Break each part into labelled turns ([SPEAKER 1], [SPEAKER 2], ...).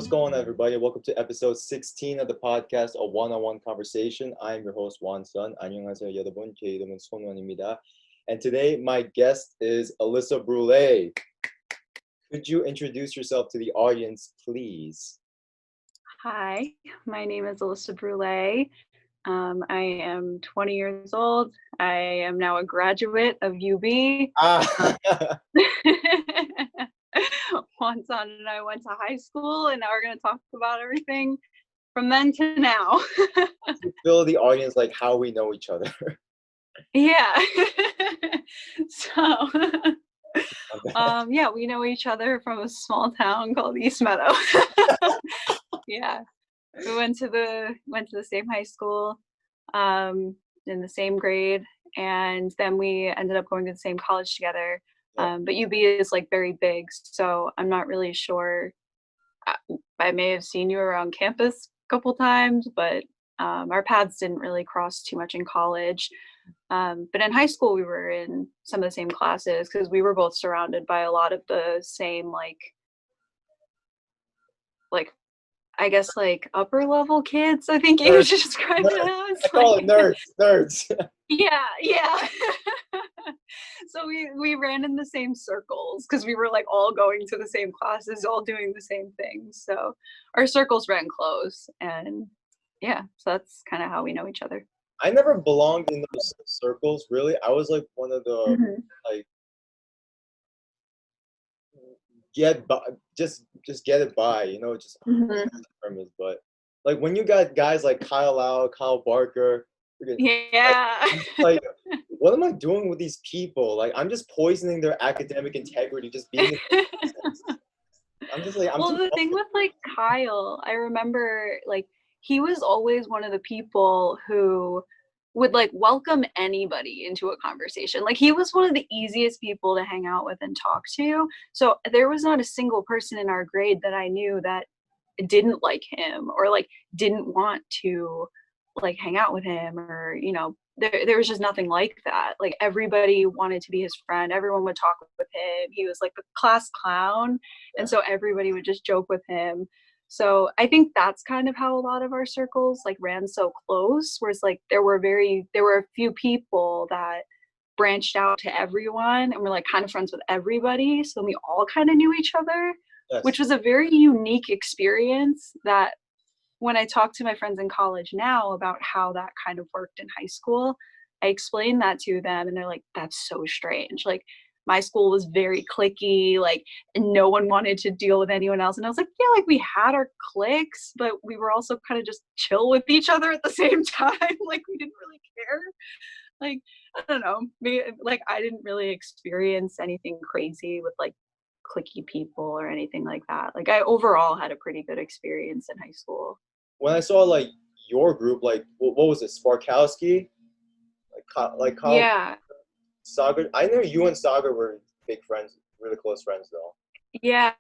[SPEAKER 1] What's going on, everybody? Welcome to episode 16 of the podcast, A One-on-One Conversation. I'm your host, Juan Sun. 안녕하세요, 여러분. 제 이름은 손원입니다. And today, my guest is Alyssa Brouillet. Could you introduce yourself to the audience, please?
[SPEAKER 2] Hi, my name is Alyssa Brouillet. I am 20 years old. I am now a graduate of UB. Juan San and I went to high school, and now we're going to talk about everything from then to now.
[SPEAKER 1] To fill the audience, like how we know each other.
[SPEAKER 2] Yeah. So, yeah, we know each other from a small town called East Meadow. Yeah. We went to the same high school, in the same grade, and then we ended up going to the same college together. But UB is like very big, so I'm not really sure. I may have seen you around campus a couple times, but our paths didn't really cross too much in college. But in high school, we were in some of the same classes because we were both surrounded by a lot of the same like I guess like upper level kids, I think you would describe it as.
[SPEAKER 1] I call it nerds.
[SPEAKER 2] Yeah. So we ran in the same circles because we were like all going to the same classes, all doing the same things. So our circles ran close, and yeah, so that's kind of how we know each other.
[SPEAKER 1] I never belonged in those circles, really. I was like one of the like just get it by, just but like when you got guys like Kyle Lau, Kyle Barker, like what am I doing with these people? Like I'm just poisoning their academic integrity, just being I'm just like
[SPEAKER 2] the thing with like Kyle, I remember like he was always one of the people who would like welcome anybody into a conversation. Like he was one of the easiest people to hang out with and talk to. So there was not a single person in our grade that I knew that didn't like him or like didn't want to like hang out with him, or there was just nothing like that. Like everybody wanted to be his friend. Everyone would talk with him. He was like the class clown, and so everybody would just joke with him. So I think that's kind of how a lot of our circles like ran so close, whereas like there were a few people that branched out to everyone and were like kind of friends with everybody. So we all kind of knew each other, which was a very unique experience that when I talk to my friends in college now about how that kind of worked in high school, I explain that to them and they're like, that's so strange. Like my school was very cliquey, like, and no one wanted to deal with anyone else. And I was like, yeah, like we had our cliques, but we were also kind of just chill with each other at the same time. Like we didn't really care. Like, I don't know, like I didn't really experience anything crazy with like cliquey people or anything like that. Like I overall had a pretty good experience in high school.
[SPEAKER 1] When I saw like your group, like what was it, Sparkowski? Like
[SPEAKER 2] yeah.
[SPEAKER 1] Saga. I know you and Saga were big friends, really close friends though.
[SPEAKER 2] Yeah.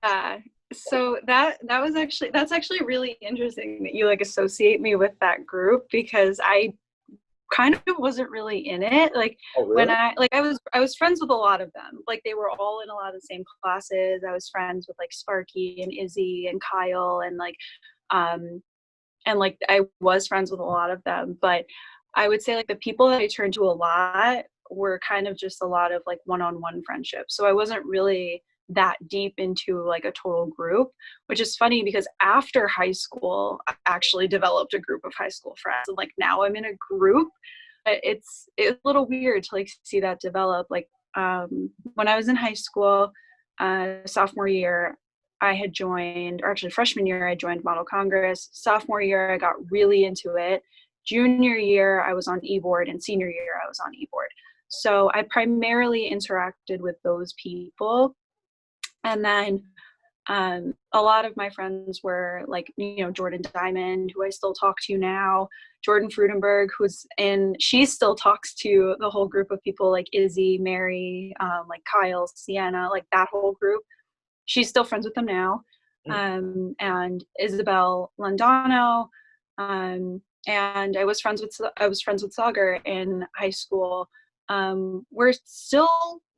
[SPEAKER 2] So that's actually really interesting that you like associate me with that group, because I kind of wasn't really in it. Like when I was friends with a lot of them. Like they were all in a lot of the same classes. I was friends with like Sparky and Izzy and Kyle and like I was friends with a lot of them, but I would say like the people that I turned to a lot were kind of just a lot of like one-on-one friendships. So I wasn't really that deep into like a total group, which is funny because after high school, I actually developed a group of high school friends. And like now I'm in a group. It's a little weird to like see that develop. Like when I was in high school, sophomore year, I had joined, or actually freshman year, I joined Model Congress. Sophomore year, I got really into it. Junior year, I was on e-board, and senior year, I was on e-board. So I primarily interacted with those people. And then a lot of my friends were like, Jordan Diamond, who I still talk to now, Jordan Frudenberg, she still talks to the whole group of people like Izzy, Mary, like Kyle, Sienna, like that whole group. She's still friends with them now. And Isabel Landano. And I was friends with Sagar in high school. We're still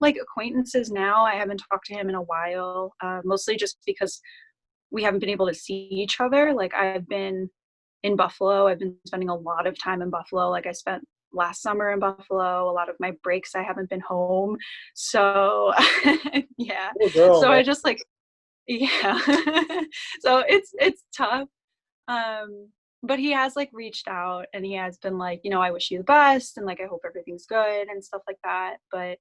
[SPEAKER 2] like acquaintances now. I haven't talked to him in a while, mostly just because we haven't been able to see each other. Like, I've been in Buffalo. I've been spending a lot of time in Buffalo. Like, I spent last summer in Buffalo. A lot of my breaks I haven't been home. So yeah.
[SPEAKER 1] Little girl,
[SPEAKER 2] So
[SPEAKER 1] man.
[SPEAKER 2] I just like, yeah. So it's tough. But he has like reached out, and he has been like, I wish you the best, and like I hope everything's good and stuff like that. But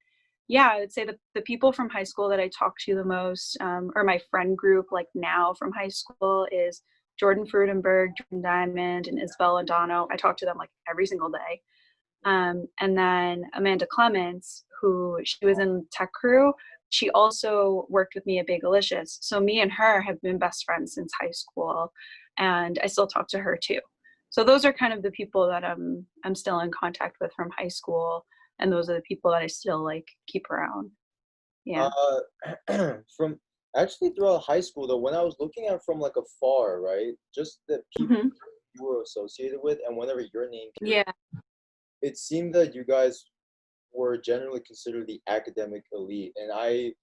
[SPEAKER 2] yeah, I would say the people from high school that I talk to the most, or my friend group like now from high school, is Jordan Frudenberg, Jordan Diamond, and Isabel Adano. I talk to them like every single day. And then Amanda Clements, who she was in Tech Crew. She also worked with me at Bagelicious. So me and her have been best friends since high school, and I still talk to her too. So those are kind of the people that I'm still in contact with from high school, and those are the people that I still like keep around. Yeah.
[SPEAKER 1] From actually throughout high school though, when I was looking at from like afar, right, just the people
[SPEAKER 2] Hmm.
[SPEAKER 1] you were associated with, and whenever your name came,
[SPEAKER 2] Yeah.
[SPEAKER 1] it seemed that you guys were generally considered the academic elite. And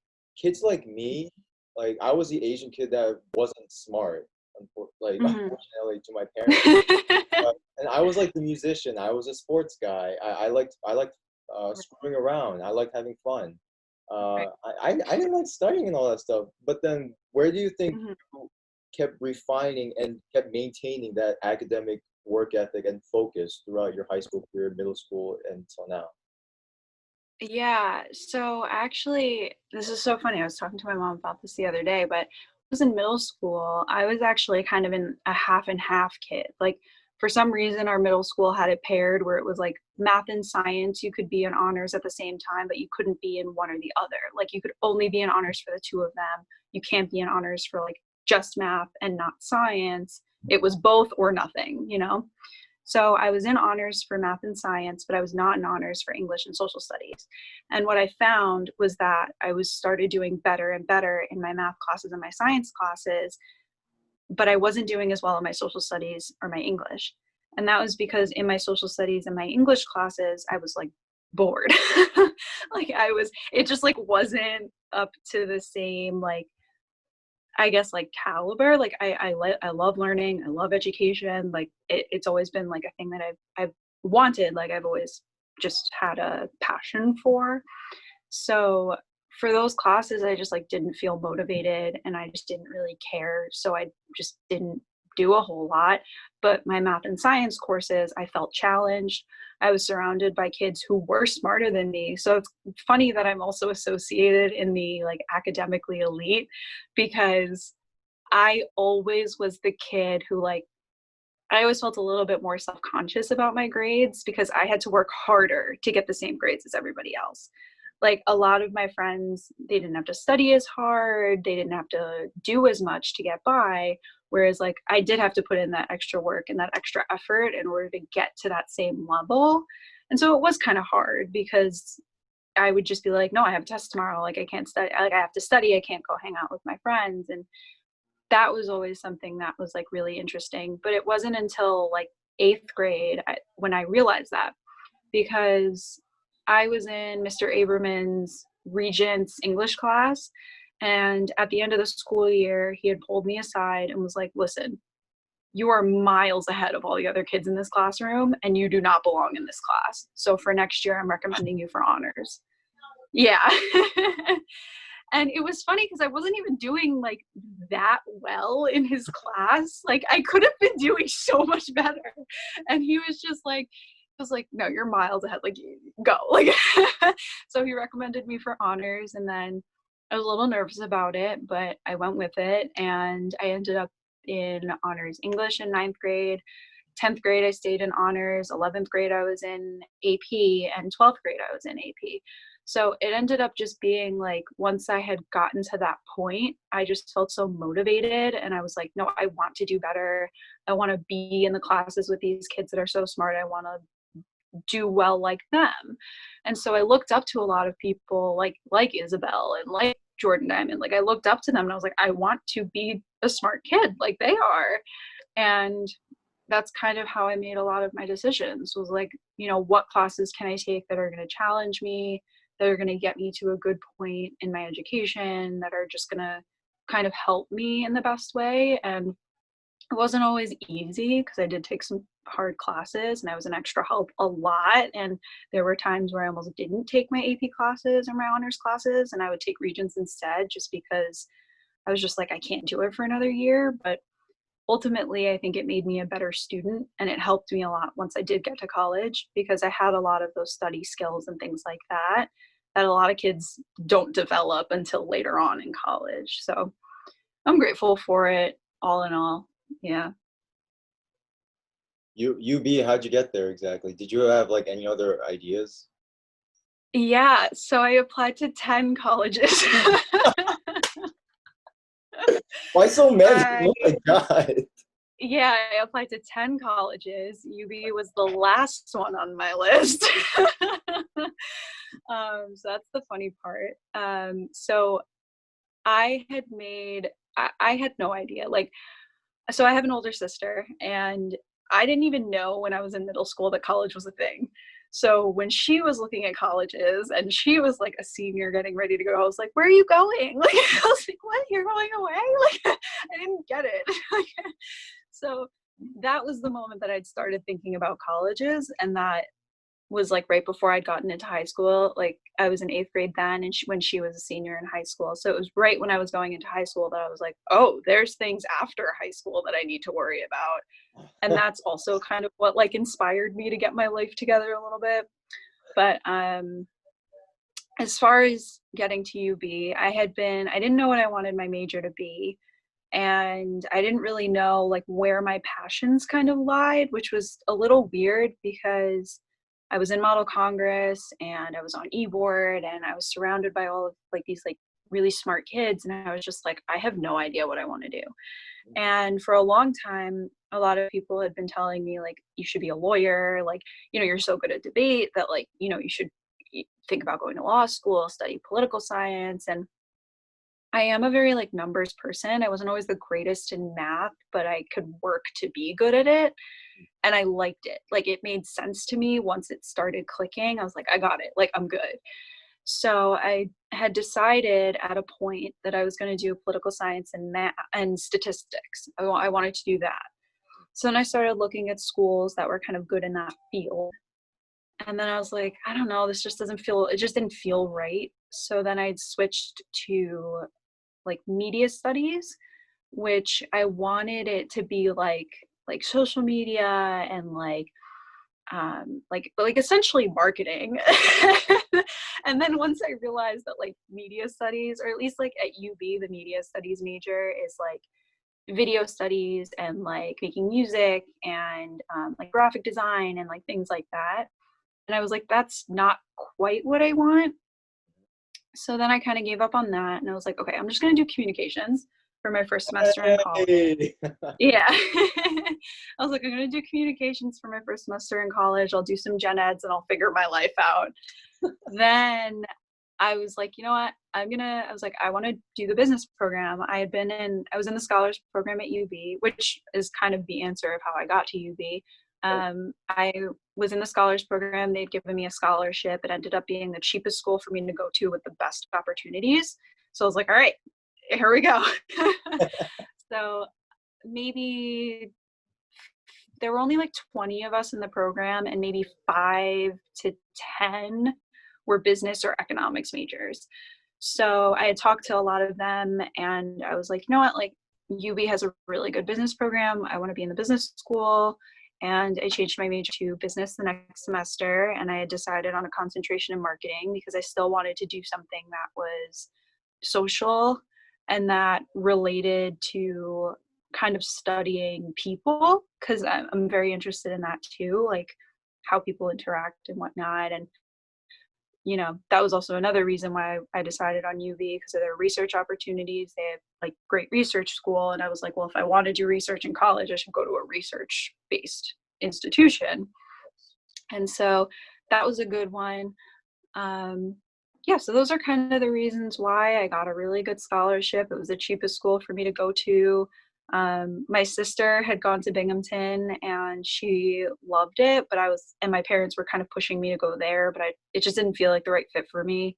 [SPEAKER 1] kids like me, like I was the Asian kid that wasn't smart,
[SPEAKER 2] Hmm.
[SPEAKER 1] unfortunately to my parents. And I was like the musician. I was a sports guy. I liked screwing around. I liked having fun. I didn't like studying and all that stuff. But then, where do you think
[SPEAKER 2] Hmm.
[SPEAKER 1] you kept refining and kept maintaining that academic work ethic and focus throughout your high school career, middle school, until now?
[SPEAKER 2] Yeah, so actually, this is so funny. I was talking to my mom about this the other day, but I was in middle school. I was actually kind of in a half and half kid. Like, for some reason, our middle school had it paired where it was like math and science, you could be in honors at the same time, but you couldn't be in one or the other. Like, you could only be in honors for the two of them. You can't be in honors for like just math and not science. It was both or nothing. So I was in honors for math and science, but I was not in honors for English and social studies. And what I found was that I was started doing better and better in my math classes and my science classes, but I wasn't doing as well in my social studies or my English. And that was because in my social studies and my English classes, I was like bored. Like, it just like wasn't up to the same, like, I guess, like, caliber. Like, I love learning. I love education. Like, it's always been like a thing that I've wanted. Like, I've always just had a passion for. So for those classes, I just like didn't feel motivated, and I just didn't really care. So I just didn't do a whole lot. But my math and science courses, I felt challenged. I was surrounded by kids who were smarter than me. So it's funny that I'm also associated in the like academically elite, because I always was the kid who like I always felt a little bit more self-conscious about my grades because I had to work harder to get the same grades as everybody else. Like, a lot of my friends, they didn't have to study as hard, they didn't have to do as much to get by, whereas like I did have to put in that extra work and that extra effort in order to get to that same level. And so it was kind of hard because I would just be like, no, I have a test tomorrow. Like, I can't study. Like, I have to study. I can't go hang out with my friends. And that was always something that was like really interesting. But it wasn't until like eighth grade when I realized that, because I was in Mr. Aberman's Regents English class. And at the end of the school year, he had pulled me aside and was like, listen, you are miles ahead of all the other kids in this classroom, and you do not belong in this class. So for next year, I'm recommending you for honors. Yeah. And it was funny because I wasn't even doing like that well in his class. Like, I could have been doing so much better. And he was like, no, you're miles ahead. Like, go. Like, so he recommended me for honors. And then I was a little nervous about it, but I went with it. And I ended up in honors English in ninth grade. 10th grade, I stayed in honors. 11th grade, I was in AP. And 12th grade, I was in AP. So it ended up just being like, once I had gotten to that point, I just felt so motivated. And I was like, no, I want to do better. I want to be in the classes with these kids that are so smart. I want to do well like them. And so I looked up to a lot of people like Isabel and like Jordan Diamond. Like, I looked up to them and I was like, I want to be a smart kid like they are. And that's kind of how I made a lot of my decisions, was like, what classes can I take that are going to challenge me, that are going to get me to a good point in my education, that are just going to kind of help me in the best way. And it wasn't always easy because I did take some hard classes and I was an extra help a lot. And there were times where I almost didn't take my AP classes or my honors classes, and I would take Regents instead just because I was just like, I can't do it for another year. But ultimately, I think it made me a better student, and it helped me a lot once I did get to college because I had a lot of those study skills and things like that that a lot of kids don't develop until later on in college. So I'm grateful for it all in all. Yeah.
[SPEAKER 1] UB, how'd you get there exactly? Did you have like any other ideas?
[SPEAKER 2] Yeah, so I applied to 10 colleges.
[SPEAKER 1] Why so many? Oh my God.
[SPEAKER 2] Yeah, I applied to 10 colleges. UB was the last one on my list. So that's the funny part. So I had I had no idea. Like, so I have an older sister, and I didn't even know when I was in middle school that college was a thing. So when she was looking at colleges and she was like a senior getting ready to go, I was like, where are you going? Like, I was like, what? You're going away? Like, I didn't get it. So that was the moment that I'd started thinking about colleges, and that was like right before I'd gotten into high school. Like I was in 8th grade then, and when she was a senior in high school. So it was right when I was going into high school that I was like, oh, there's things after high school that I need to worry about. And that's also kind of what like inspired me to get my life together a little bit. But as far as getting to UB, I didn't know what I wanted my major to be. And I didn't really know like where my passions kind of lied, which was a little weird because I was in Model Congress and I was on e-board and I was surrounded by all of like these like really smart kids. And I was just like, I have no idea what I want to do. And for a long time, a lot of people had been telling me like, you should be a lawyer. Like, you know, you're so good at debate that like, you know, you should think about going to law school, study political science. And I am a very like numbers person. I wasn't always the greatest in math, but I could work to be good at it. And I liked it. Like it made sense to me once it started clicking. I was like, I got it. Like I'm good. So I had decided at a point that I was going to do political science and math and statistics. I wanted to do that. So then I started looking at schools that were kind of good in that field. And then I was like, I don't know, this just it just didn't feel right. So then I'd switched to like media studies, which I wanted it to be like social media and like essentially marketing. And then once I realized that like media studies, or at least like at UB, the media studies major is like video studies and like making music and like graphic design and like things like that. And I was like, that's not quite what I want. So then I kind of gave up on that, and I was like, okay, I'm just going to do communications for my first semester in college. Yeah. I was like, I'm going to do communications for my first semester in college. I'll do some gen eds and I'll figure my life out. Then I was like, you know what? I was like, I want to do the business program. I was in the scholars program at UB, which is kind of the answer of how I got to UB. I was in the scholars program. They'd given me a scholarship. It ended up being the cheapest school for me to go to with the best opportunities. So I was like, all right, here we go. So maybe there were only like 20 of us in the program, and maybe 5 to 10 were business or economics majors. So I had talked to a lot of them, and I was like, you know what, like UB has a really good business program. I want to be in the business school. And I changed my major to business the next semester, and I had decided on a concentration in marketing because I still wanted to do something that was social and that related to kind of studying people, because I'm very interested in that too, like how people interact and whatnot. And you know, that was also another reason why I decided on UV, because of their research opportunities. They have like great research school. And I was like, well, if I want to do research in college, I should go to a research based institution. And so that was a good one. Yeah, so those are kind of the reasons why I got a really good scholarship. It was the cheapest school for me to go to. My sister had gone to Binghamton and she loved it, and my parents were kind of pushing me to go there, but it just didn't feel like the right fit for me.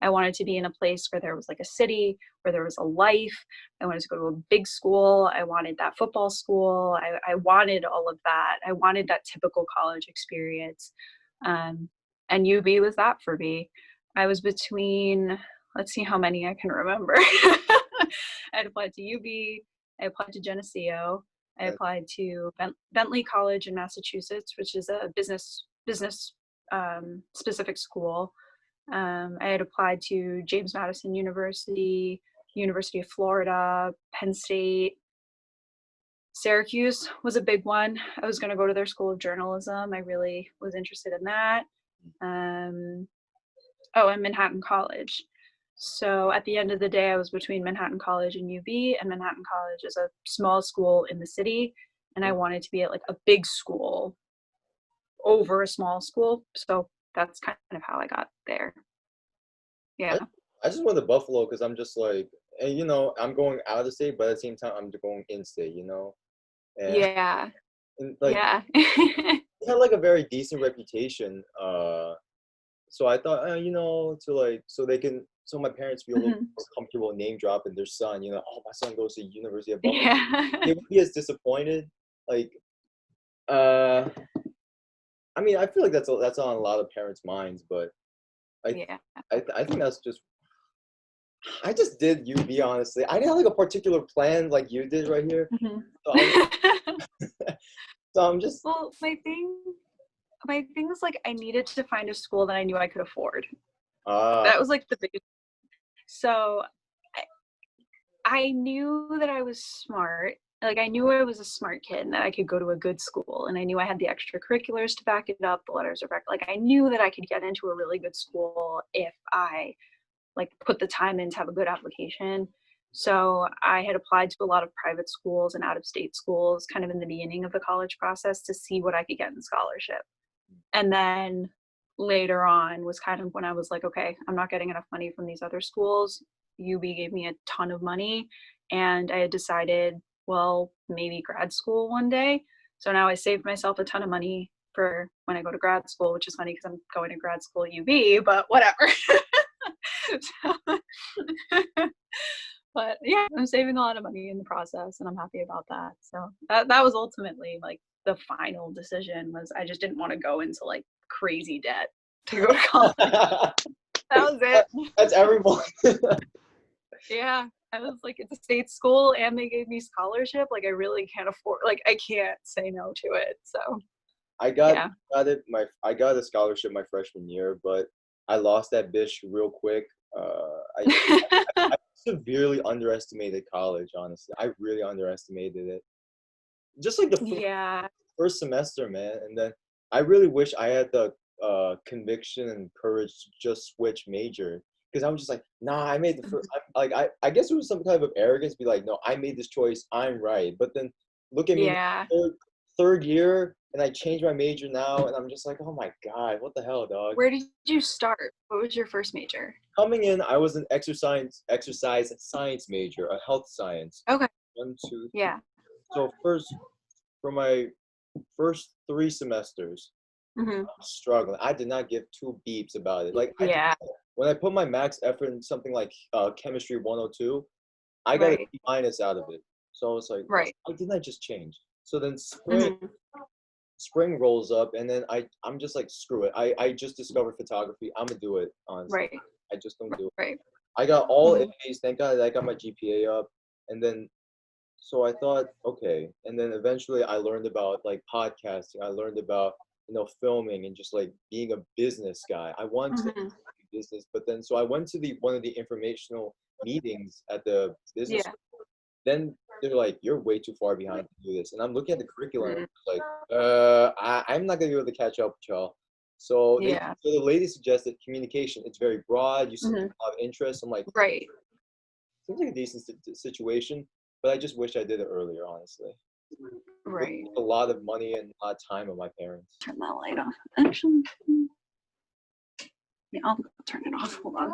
[SPEAKER 2] I wanted to be in a place where there was like a city, where there was a life. I wanted to go to a big school. I wanted that football school. I wanted all of that. I wanted that typical college experience. And UB was that for me. I was between, let's see how many I can remember. I applied to UB. I applied to Geneseo. I applied to Bentley College in Massachusetts, which is a business specific school. I had applied to James Madison University, University of Florida, Penn State. Syracuse was a big one. I was going to go to their School of Journalism. I really was interested in that. And Manhattan College. So at the end of the day, I was between Manhattan College and UB, and Manhattan College is a small school in the city, and I wanted to be at like a big school over a small school. So that's kind of how I got there. Yeah.
[SPEAKER 1] I just went to Buffalo because I'm just like, and you know, I'm going out of the state, but at the same time, I'm going in state, you know? And,
[SPEAKER 2] yeah.
[SPEAKER 1] And like,
[SPEAKER 2] yeah.
[SPEAKER 1] it had like a very decent reputation. So I thought, you know, so my parents feel a little more comfortable name dropping their son, you know, oh, my son goes to University of Buffalo.
[SPEAKER 2] Yeah.
[SPEAKER 1] They would be as disappointed. Like, I mean, I feel like that's on a lot of parents' minds, but I think that's just, I just did UB, honestly. I didn't have like a particular plan like you did right here. So I'm just.
[SPEAKER 2] Well, my thing is like I needed to find a school that I knew I could afford. That was like the biggest. So I knew that I was smart. Like I knew I was a smart kid and that I could go to a good school, and I knew I had the extracurriculars to back it up, the letters of rec. Like I knew that I could get into a really good school if I like put the time in to have a good application. So I had applied to a lot of private schools and out-of-state schools kind of in the beginning of the college process to see what I could get in scholarship. And then later on was kind of when I was like, okay, I'm not getting enough money from these other schools. UB gave me a ton of money, and I had decided, well, maybe grad school one day. So now I saved myself a ton of money for when I go to grad school, which is funny because I'm going to grad school at UB, but whatever. But yeah, I'm saving a lot of money in the process, and I'm happy about that. So that was ultimately like the final decision. Was I just didn't want to go into like crazy debt to go to college. That was it.
[SPEAKER 1] That's everyone.
[SPEAKER 2] Yeah, I was like, it's a state school and they gave me scholarship. Like I really can't afford, like I can't say no to it. So
[SPEAKER 1] I got a scholarship my freshman year, but I lost that bitch real quick. I severely underestimated college, honestly. I really underestimated it. Just like the first semester, man. And then I really wish I had the conviction and courage to just switch major. Because I was just like, nah, I made the first, I guess it was some type of arrogance, be like, no, I made this choice, I'm right. But then look at me, third year, and I changed my major now, and I'm just like, oh my God, what the hell, dog?
[SPEAKER 2] Where did you start? What was your first major?
[SPEAKER 1] Coming in, I was an exercise science major, a health science.
[SPEAKER 2] Okay.
[SPEAKER 1] 1, 2, 3.
[SPEAKER 2] Yeah.
[SPEAKER 1] So for my first 3 semesters, I was struggling. I did not give 2 beeps about it. Like, when I put my max effort in something like chemistry 102, I got a B- out of it. So I was like, why didn't I just change? So then spring rolls up, and then I'm just like, screw it. I just discovered photography. I'm gonna do it, honestly. I just don't do it. I got all A's. Thank God I got my GPA up. And then, so I thought, okay. And then eventually I learned about like podcasting. I learned about, you know, filming and just like being a business guy. I wanted to do business, but then, so I went to one of the informational meetings at the business school. Then they're like, you're way too far behind to do this. And I'm looking at the curriculum, and I'm like, I'm not gonna be able to catch up with y'all. So, so the lady suggested communication. It's very broad. You seem to have a lot of interest. I'm like, seems like a decent situation, but I just wish I did it earlier, honestly. A lot of money and a lot of time on my parents.
[SPEAKER 2] Turn that light off. Actually, yeah, I'll turn it off. Hold on.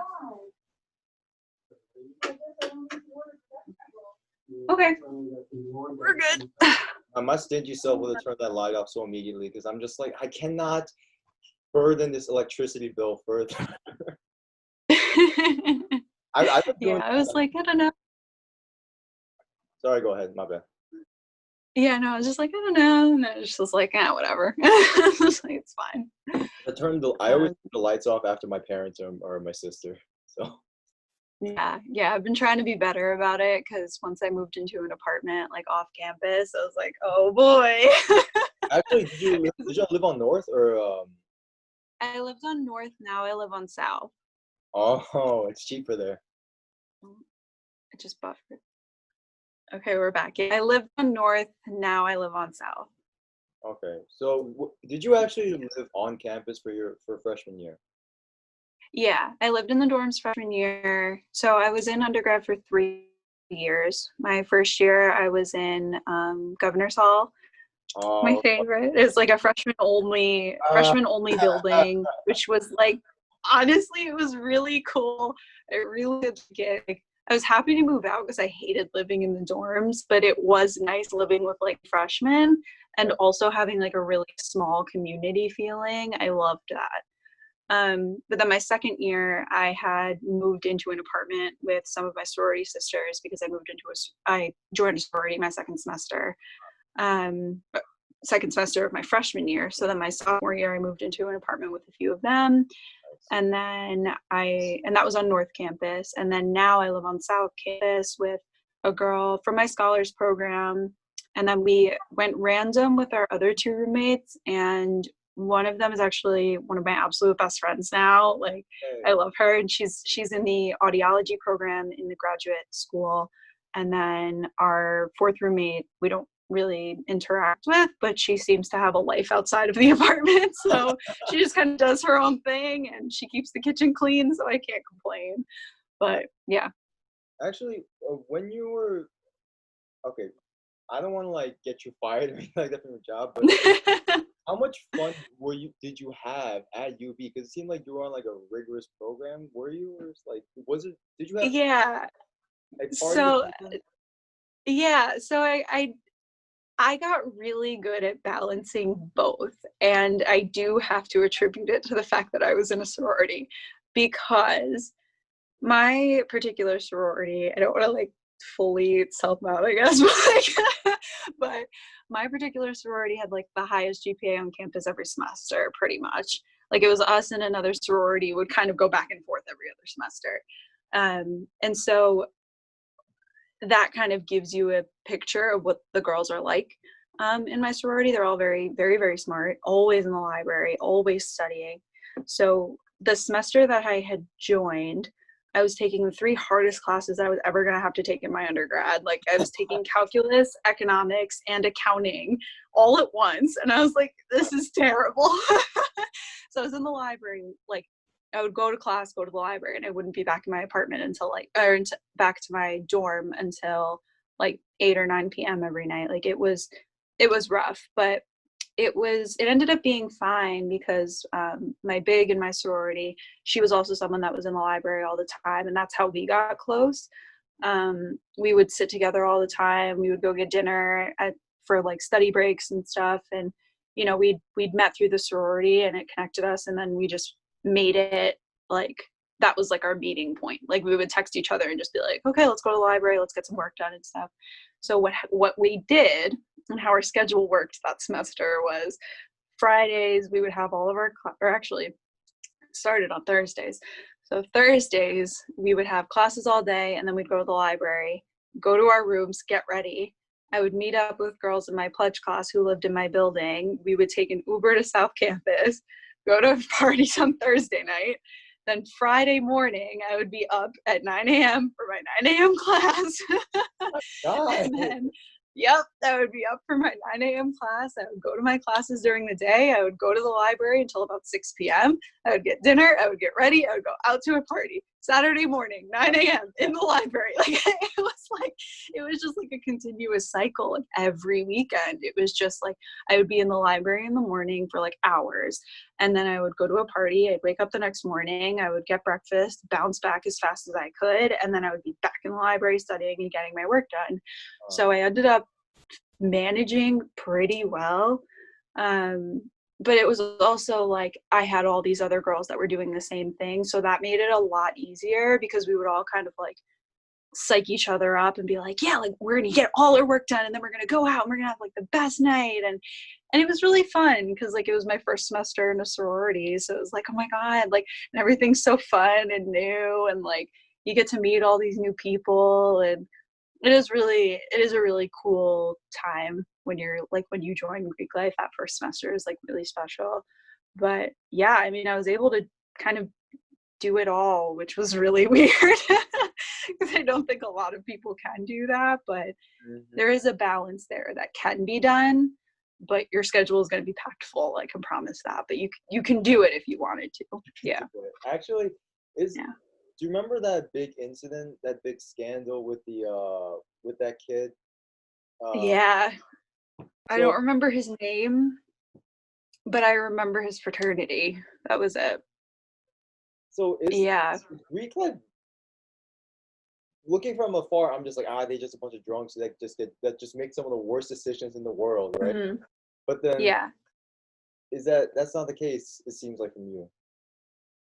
[SPEAKER 2] Okay, we're good.
[SPEAKER 1] My stingy self would have turned that light off so immediately, because I'm just like, I cannot burden this electricity bill further. I've been doing.
[SPEAKER 2] Yeah, I was like, I don't know.
[SPEAKER 1] Sorry, go ahead. My bad.
[SPEAKER 2] Yeah, no, I was just like, I don't know. And I just was like, whatever. It's like, it's fine.
[SPEAKER 1] I always turn the lights off after my parents or my sister. So.
[SPEAKER 2] Yeah, I've been trying to be better about it because once I moved into an apartment like off campus, I was like, oh boy.
[SPEAKER 1] Actually, did you live on North or?
[SPEAKER 2] I lived on North, now I live on South.
[SPEAKER 1] Oh, it's cheaper there.
[SPEAKER 2] I just buffered. Okay, we're back. Yeah, I lived on North, now I live on South.
[SPEAKER 1] Okay, so did you actually live on campus for freshman year?
[SPEAKER 2] Yeah, I lived in the dorms freshman year. So I was in undergrad for 3 years. My first year, I was in Governor's Hall. My favorite. It's like a freshman only building, which was like, honestly, it was really cool. I really did like it. I was happy to move out because I hated living in the dorms, but it was nice living with like freshmen and also having like a really small community feeling. I loved that. But then my second year, I had moved into an apartment with some of my sorority sisters because I joined a sorority my second semester of my freshman year. So then my sophomore year, I moved into an apartment with a few of them. And then that was on North Campus. And then now I live on South Campus with a girl from my scholars program. And then we went random with our other two roommates, and one of them is actually one of my absolute best friends now. Like, I love her, and she's in the audiology program in the graduate school. And then our fourth roommate, we don't really interact with, but she seems to have a life outside of the apartment. So she just kind of does her own thing, and she keeps the kitchen clean, so I can't complain. But yeah.
[SPEAKER 1] Actually, when you were, okay, I don't want to like get you fired or anything like that from your job, but how much fun did you have at UB? Because it seemed like you were on like a rigorous program. Were you, or did you have like
[SPEAKER 2] so I got really good at balancing both, and I do have to attribute it to the fact that I was in a sorority, because my particular sorority, I don't want to like fully self out, I guess, but my particular sorority had like the highest GPA on campus every semester, pretty much. Like, it was us and another sorority would kind of go back and forth every other semester. And so that kind of gives you a picture of what the girls are like. In my sorority, they're all very, very, very smart, always in the library, always studying. So the semester that I had joined, I was taking the 3 hardest classes I was ever going to have to take in my undergrad. Like, I was taking calculus, economics, and accounting all at once. And I was like, this is terrible. So I was in the library, like, I would go to class, go to the library, and I wouldn't be back in my apartment until back to my dorm until like 8 or 9 p.m. every night. Like, it was rough, but it ended up being fine because my big in my sorority, she was also someone that was in the library all the time, and that's how we got close. We would sit together all the time. We would go get dinner for like study breaks and stuff, and we'd met through the sorority, and it connected us, and then we just made it like that was like our meeting point. Like, we would text each other and just be like, okay, let's go to the library, let's get some work done and stuff. So what we did and how our schedule worked that semester was Fridays we would have all of our or actually it started on Thursdays. So Thursdays we would have classes all day, and then we'd go to the library, go to our rooms, get ready. I would meet up with girls in my pledge class who lived in my building. We would take an Uber to South Campus, go to parties on Thursday night. Then Friday morning, I would be up at 9 a.m. for my 9 a.m. class. And then, I would be up for my 9 a.m. class. I would go to my classes during the day. I would go to the library until about 6 p.m. I would get dinner. I would get ready. I would go out to a party. Saturday morning, 9 a.m. in the library. Like, it was just like a continuous cycle. And every weekend, it was just like, I would be in the library in the morning for like hours. And then I would go to a party. I'd wake up the next morning. I would get breakfast, bounce back as fast as I could. And then I would be back in the library studying and getting my work done. So I ended up managing pretty well. but it was also like I had all these other girls that were doing the same thing, so that made it a lot easier because we would all kind of like psych each other up and be like, yeah, like we're gonna get all our work done and then we're gonna go out and we're gonna have like the best night. And it was really fun because like it was my first semester in a sorority, so it was like, oh my god, like, and everything's so fun and new, and like you get to meet all these new people, and it is a really cool time when you're like, when you join Greek life. That first semester is like really special. But yeah, I mean, I was able to kind of do it all, which was really weird because I don't think a lot of people can do that, but there is a balance there that can be done, but your schedule is going to be packed full, I can promise that, but you can do it if you wanted to. Yeah.
[SPEAKER 1] Actually, do you remember that big incident, that big scandal with the with that kid?
[SPEAKER 2] Yeah. I don't remember his name, but I remember his fraternity. That was it.
[SPEAKER 1] So is Greek life, looking from afar, I'm just like, they just a bunch of drunks that just make some of the worst decisions in the world, right?
[SPEAKER 2] Mm-hmm.
[SPEAKER 1] But then that's not the case, it seems like, from you.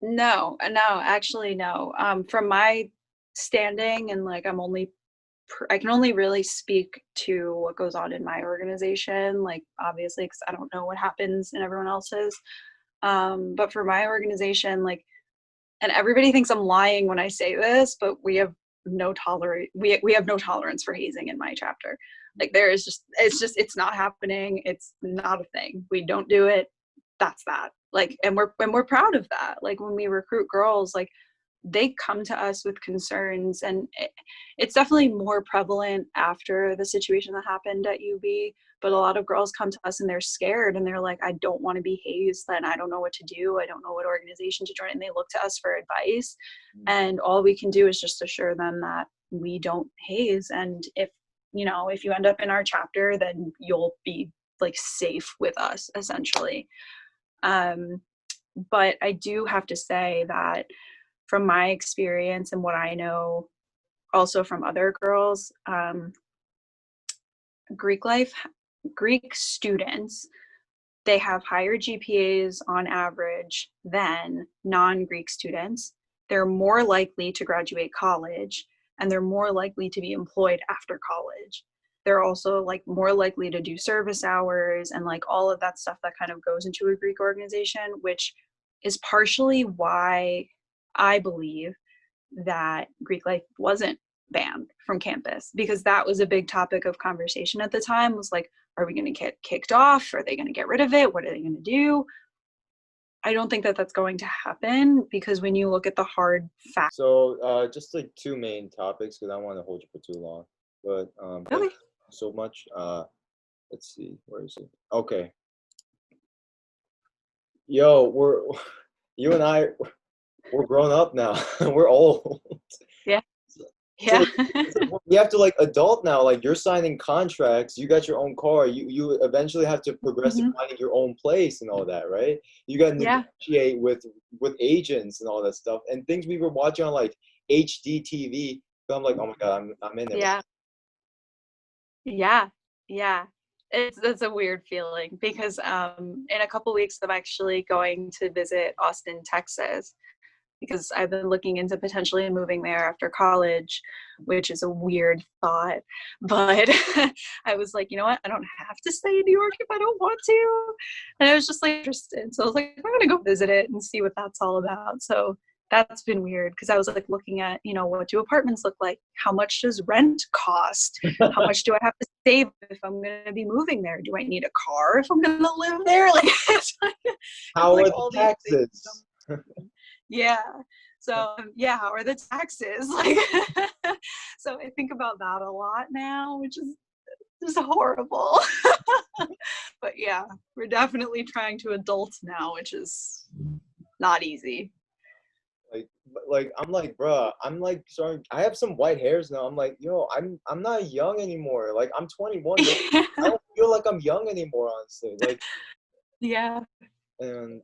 [SPEAKER 2] No, actually no. From my standing, and like I can only really speak to what goes on in my organization, like obviously because I don't know what happens in everyone else's. But for my organization, like, and everybody thinks I'm lying when I say this, but we have no tolerance for hazing in my chapter. Like there is it's not happening. It's not a thing. We don't do it. That's that. Like, and we're proud of that. Like when we recruit girls, like they come to us with concerns, and it's definitely more prevalent after the situation that happened at UB. But a lot of girls come to us and they're scared and they're like, I don't want to be hazed, and I don't know what to do. I don't know what organization to join. And they look to us for advice. And all we can do is just assure them that we don't haze. And if you end up in our chapter, then you'll be like safe with us, essentially. But I do have to say that from my experience and what I know also from other girls, Greek students, they have higher GPAs on average than non-Greek students. They're more likely to graduate college, and they're more likely to be employed after college. They're also like more likely to do service hours and like all of that stuff that kind of goes into a Greek organization, which is partially why I believe that Greek life wasn't banned from campus, because that was a big topic of conversation at the time, was like, are we going to get kicked off? Are they going to get rid of it? What are they going to do? I don't think that that's going to happen, because when you look at the hard facts.
[SPEAKER 1] So just like two main topics, because I don't want to hold you for too long, but thank you so much. Let's see, where is it? Okay. Yo, you and I, we're grown up now. We're old.
[SPEAKER 2] Yeah. Yeah.
[SPEAKER 1] So you have to like adult now. Like you're signing contracts. You got your own car. You eventually have to progress to finding your own place and all that, right? You got to negotiate with agents and all that stuff, and things we were watching on like HD TV. So I'm like, oh my god, I'm in there.
[SPEAKER 2] Yeah. Yeah. That's a weird feeling, because in a couple weeks I'm actually going to visit Austin, Texas, because I've been looking into potentially moving there after college, which is a weird thought. But I was like, you know what? I don't have to stay in New York if I don't want to. And I was just like interested. So I was like, I'm going to go visit it and see what that's all about. So that's been weird, because I was like looking at, what do apartments look like? How much does rent cost? How much do I have to save if I'm going to be moving there? Do I need a car if I'm going to live there? Like,
[SPEAKER 1] how are the taxes?
[SPEAKER 2] Yeah. So how are the taxes? Like, so I think about that a lot now, which is just horrible. But yeah, we're definitely trying to adult now, which is not easy.
[SPEAKER 1] Like I'm like, bruh, I'm like starting. I have some white hairs now. I'm like, I'm not young anymore. Like I'm 21. I don't feel like I'm young anymore, honestly. Like,
[SPEAKER 2] yeah.
[SPEAKER 1] And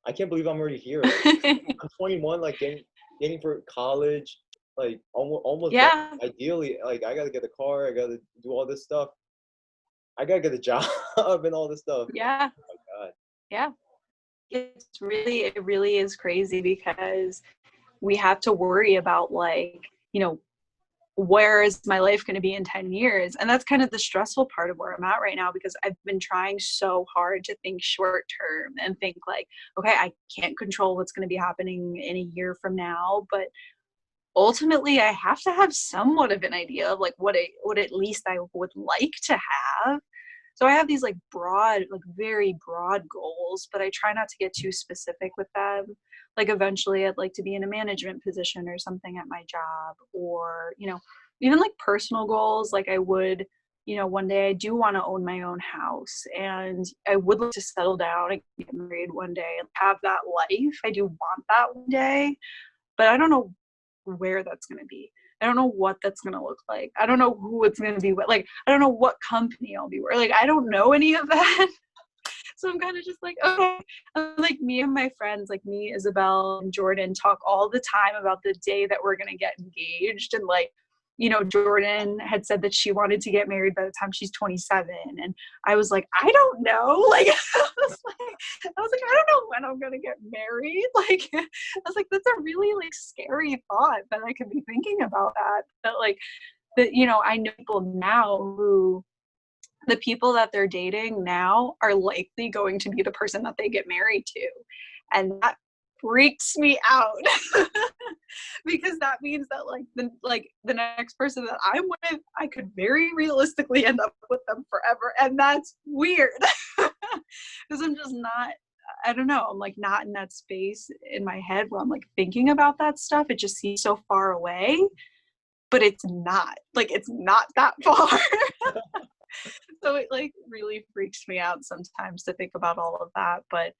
[SPEAKER 1] I can't believe I'm already here. Like, I'm 21, like getting for college, like almost. Ideally, like I gotta get a car. I gotta do all this stuff. I gotta get a job and all this stuff.
[SPEAKER 2] Yeah.
[SPEAKER 1] Oh my God.
[SPEAKER 2] Yeah. It really is crazy because we have to worry about like, where is my life going to be in 10 years? And that's kind of the stressful part of where I'm at right now, because I've been trying so hard to think short term and think like, okay, I can't control what's going to be happening in a year from now, but ultimately I have to have somewhat of an idea of like what at least I would like to have. So I have these like broad, like very broad goals, but I try not to get too specific with them. Like eventually I'd like to be in a management position or something at my job, or, even like personal goals. Like I would, one day I do want to own my own house, and I would like to settle down and get married one day and have that life. I do want that one day, but I don't know where that's going to be. I don't know what that's going to look like. I don't know who it's going to be with. Like, I don't know what company I'll be with. Like, I don't know any of that. So I'm kind of just like, okay. Like me and my friends, like me, Isabel, and Jordan talk all the time about the day that we're going to get engaged. And like, Jordan had said that she wanted to get married by the time she's 27. And I was like, I don't know. Like, I was like, I don't know when I'm going to get married. Like, I was like, that's a really like scary thought that I could be thinking about that. But like, I know people now who, the people that they're dating now are likely going to be the person that they get married to. And that freaks me out because that means that the next person that I'm with, I could very realistically end up with them forever. And that's weird because I'm just not, I don't know, I'm like not in that space in my head where I'm like thinking about that stuff. It just seems so far away, but it's not that far. So it like really freaks me out sometimes to think about all of that. But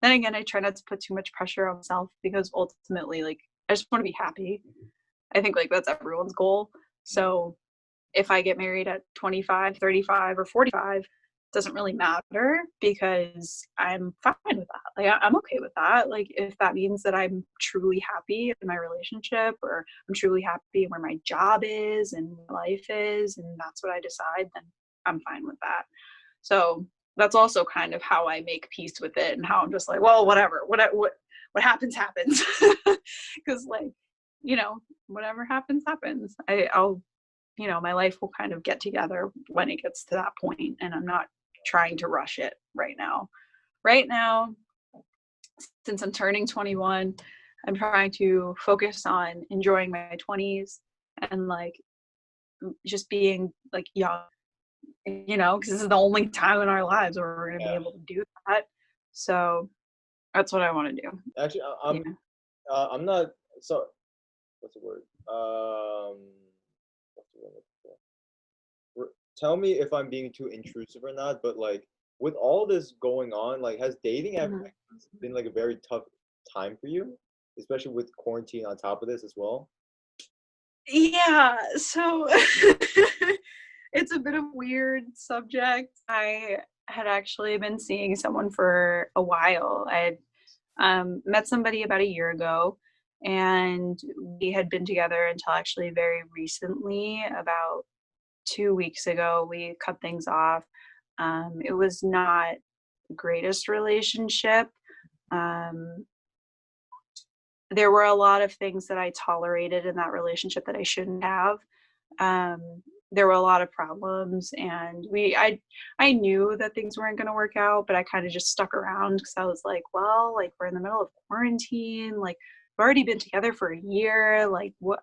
[SPEAKER 2] then again, I try not to put too much pressure on myself, because ultimately, like, I just want to be happy. I think like that's everyone's goal. So if I get married at 25, 35, or 45, it doesn't really matter, because I'm fine with that. Like I'm okay with that. Like if that means that I'm truly happy in my relationship, or I'm truly happy where my job is and my life is, and that's what I decide, then I'm fine with that. So that's also kind of how I make peace with it, and how I'm just like, well, whatever, what happens happens. Because like, whatever happens happens. I'll my life will kind of get together when it gets to that point, and I'm not trying to rush it right now. Right now, since I'm turning 21, I'm trying to focus on enjoying my 20s and like just being like young, because this is the only time in our lives where we're going to be able to do that. So that's what I want to do.
[SPEAKER 1] Actually, I'm not, so what's the word? What's the word? Tell me if I'm being too intrusive or not, but like with all this going on, like has dating ever been like a very tough time for you, especially with quarantine on top of this as well?
[SPEAKER 2] Yeah, so it's a bit of a weird subject. I had actually been seeing someone for a while. I had met somebody about a year ago, and we had been together until actually very recently, about 2 weeks ago. We cut things off. It was not the greatest relationship. There were a lot of things that I tolerated in that relationship that I shouldn't have. There were a lot of problems, and I knew that things weren't going to work out, but I kind of just stuck around because I was like, well, like we're in the middle of quarantine, like we've already been together for a year, like what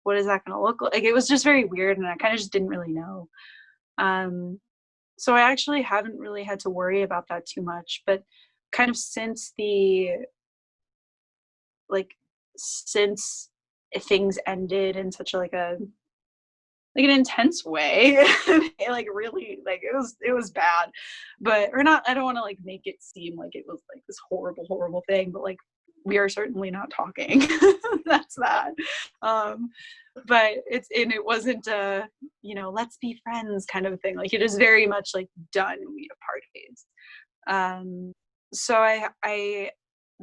[SPEAKER 2] what is that going to look like? Like it was just very weird, and I kind of just didn't really know. So I actually haven't really had to worry about that too much, but kind of since things ended in such like an intense way, like really, like it was bad, but or not, I don't want to like make it seem like it was like this horrible thing, but like we are certainly not talking. That's that. But it wasn't a let's be friends kind of thing. Like it is very much like done, we have parties. So I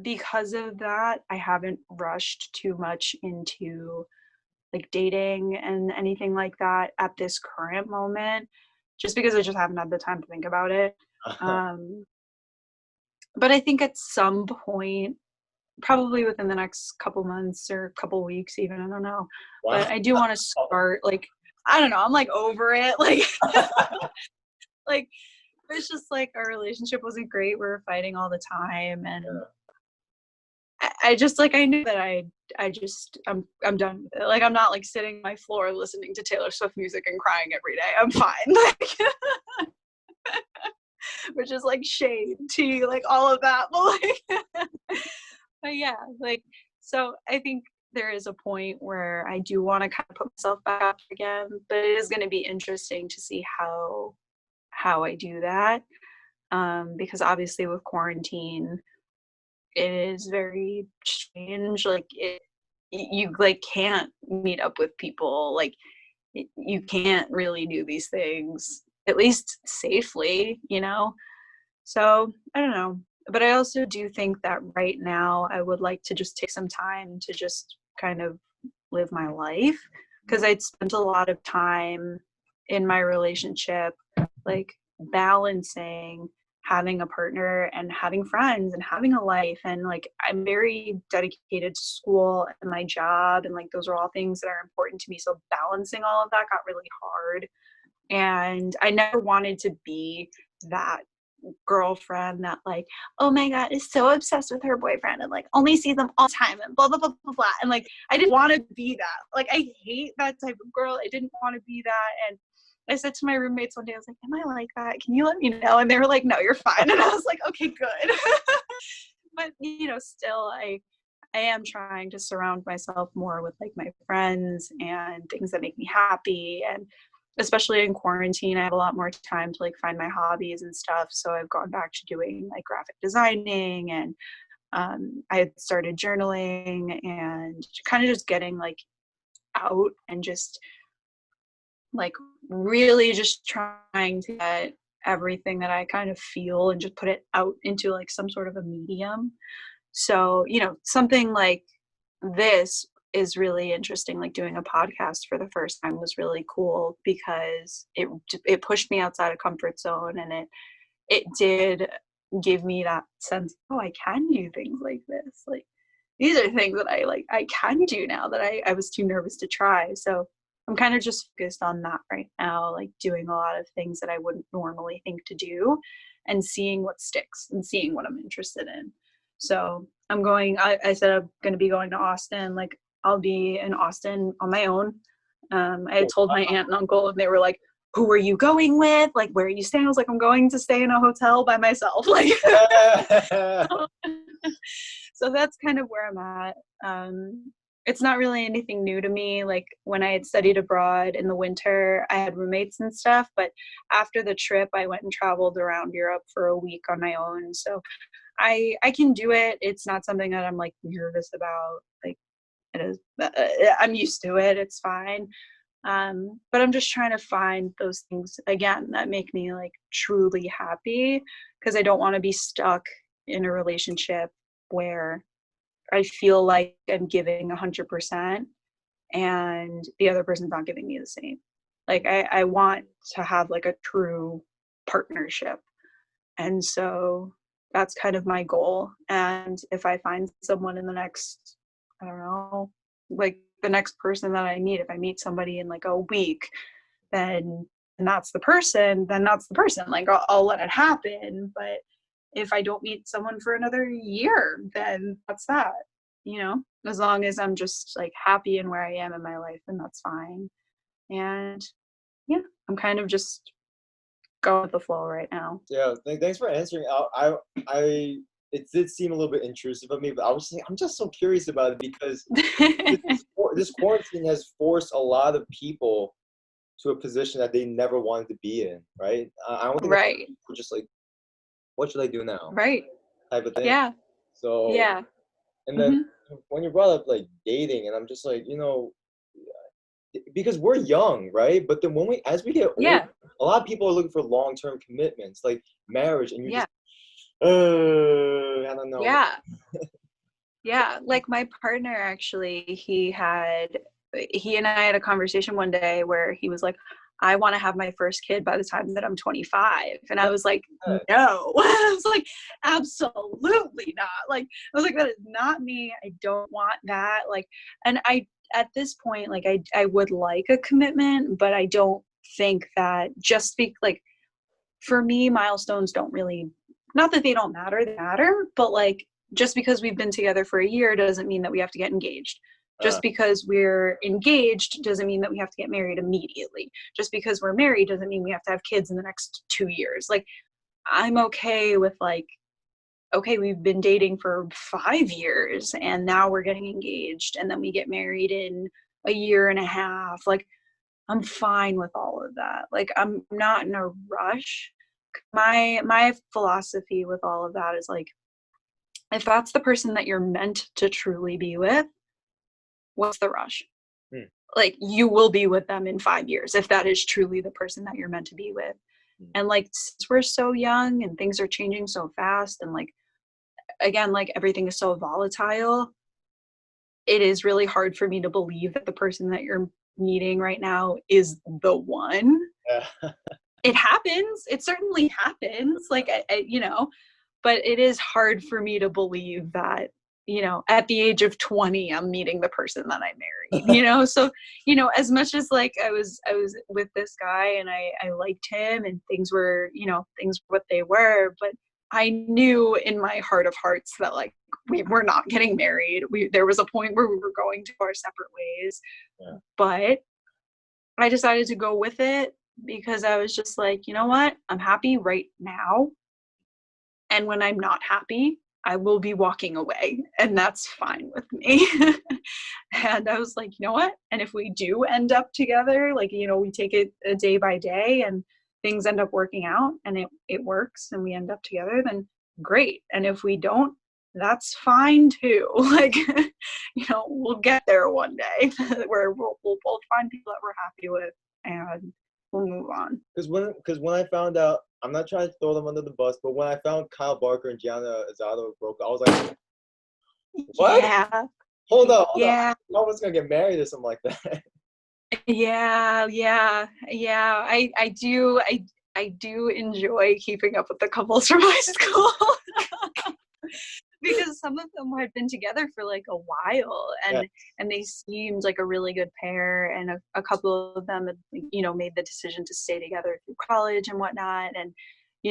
[SPEAKER 2] because of that, I haven't rushed too much into like dating and anything like that at this current moment, just because I just haven't had the time to think about it. But I think at some point, probably within the next couple months or couple weeks even, I don't know. Wow. But I do want to start, like, I don't know, I'm like over it. Like, like, it's just like our relationship wasn't great. We were fighting all the time. And I just, like, I knew that I'm done with it. Like, I'm not like sitting on my floor listening to Taylor Swift music and crying every day. I'm fine. Like, which is like shade, tea, like all of that. But like, but yeah, like, so I think there is a point where I do want to kind of put myself back up again, but it is going to be interesting to see how I do that. Because obviously with quarantine, it is very strange. Like, you like can't meet up with people. Like, you can't really do these things, at least safely, you know? So I don't know. But I also do think that right now I would like to just take some time to just kind of live my life, because I'd spent a lot of time in my relationship, like, balancing having a partner and having friends and having a life. And like, I'm very dedicated to school and my job, and like, those are all things that are important to me. So balancing all of that got really hard. And I never wanted to be that girlfriend that, like, oh my god, is so obsessed with her boyfriend and like only sees them all the time and blah blah blah blah blah. And like, I didn't want to be that. Like, I hate that type of girl. I didn't want to be that. And I said to my roommates one day, I was like, am I like that? Can you let me know? And they were like, no, you're fine. And I was like, okay, good. But you know, still I am trying to surround myself more with like my friends and things that make me happy. And especially in quarantine, I have a lot more time to like find my hobbies and stuff. So I've gone back to doing like graphic designing, and I had started journaling and kind of just getting like out and just like really just trying to get everything that I kind of feel and just put it out into like some sort of a medium. So, you know, something like this is really interesting. Like, doing a podcast for the first time was really cool because it pushed me outside of comfort zone, and it did give me that sense, oh, I can do things like this. Like, these are things that I can do now that I was too nervous to try. So I'm kind of just focused on that right now, like doing a lot of things that I wouldn't normally think to do and seeing what sticks and seeing what I'm interested in. So I said I'm going to be going to Austin. Like, I'll be in Austin on my own. I had told my aunt and uncle, and they were like, who are you going with? Like, where are you staying? I was like, I'm going to stay in a hotel by myself. Like, so that's kind of where I'm at. It's not really anything new to me. Like, when I had studied abroad in the winter, I had roommates and stuff, but after the trip, I went and traveled around Europe for a week on my own. So I can do it. It's not something that I'm like nervous about. Like, it is, I'm used to it. It's fine. But I'm just trying to find those things again that make me like truly happy, because I don't want to be stuck in a relationship where I feel like I'm giving 100% and the other person's not giving me the same. Like, I want to have like a true partnership. And so that's kind of my goal. And if I find someone in the next, I don't know, like the next person that I meet, if I meet somebody in like a week, then that's the person, Like, I'll let it happen. But if I don't meet someone for another year, then that's that, you know, as long as I'm just like happy in where I am in my life, then that's fine. And yeah, I'm kind of just going with the flow right now.
[SPEAKER 1] Yeah, thanks for answering. It did seem a little bit intrusive of me, but I'm just so curious about it, because this quarantine has forced a lot of people to a position that they never wanted to be in, right? I don't think
[SPEAKER 2] right.
[SPEAKER 1] People just like, what should I do now?
[SPEAKER 2] Right.
[SPEAKER 1] Type of thing.
[SPEAKER 2] Yeah.
[SPEAKER 1] So
[SPEAKER 2] yeah.
[SPEAKER 1] And then when you brought up like dating, and I'm just like, you know, because we're young, right? But then as we get older, a lot of people are looking for long-term commitments, like marriage, and you just, I don't know.
[SPEAKER 2] Yeah. Yeah. Like, my partner, actually, he and I had a conversation one day where he was like, I want to have my first kid by the time that I'm 25. And I was like, no. I was like, absolutely not. Like, I was like, that is not me. I don't want that. Like, and at this point, like, I would like a commitment, but I don't think that like, for me, milestones don't really, not that they don't matter, they matter, but like, just because we've been together for a year doesn't mean that we have to get engaged. Just because we're engaged doesn't mean that we have to get married immediately. Just because we're married doesn't mean we have to have kids in the next 2 years. Like, I'm okay with like, okay, we've been dating for 5 years and now we're getting engaged and then we get married in a year and a half. Like, I'm fine with all of that. Like, I'm not in a rush. My philosophy with all of that is like, if that's the person that you're meant to truly be with, what's the rush? Like, you will be with them in 5 years if that is truly the person that you're meant to be with. And like, since we're so young and things are changing so fast, and like, again, like, everything is so volatile, it is really hard for me to believe that the person that you're meeting right now is the one. It happens. It certainly happens. Like, I but it is hard for me to believe that, at the age of 20, I'm meeting the person that I married, so, as much as like I was with this guy and I liked him and things were what they were, but I knew in my heart of hearts that like, we were not getting married. There was a point where we were going to our separate ways, but I decided to go with it because I was just like, you know what? I'm happy right now. And when I'm not happy, I will be walking away, and that's fine with me. And I was like, you know what? And if we do end up together, like, we take it a day by day and things end up working out and it works and we end up together, then great. And if we don't, that's fine too. Like, we'll get there one day where we'll both find people that we're happy with and we'll move on.
[SPEAKER 1] Because when I found out, I'm not trying to throw them under the bus, but when I found Kyle Barker and Gianna Azado broke, I was like, what?
[SPEAKER 2] Yeah.
[SPEAKER 1] Hold on. I was gonna get married or something like that.
[SPEAKER 2] Yeah. I do enjoy keeping up with the couples from high school. Because some of them had been together for like a while and they seemed like a really good pair, and a couple of them had, made the decision to stay together through college and whatnot. And,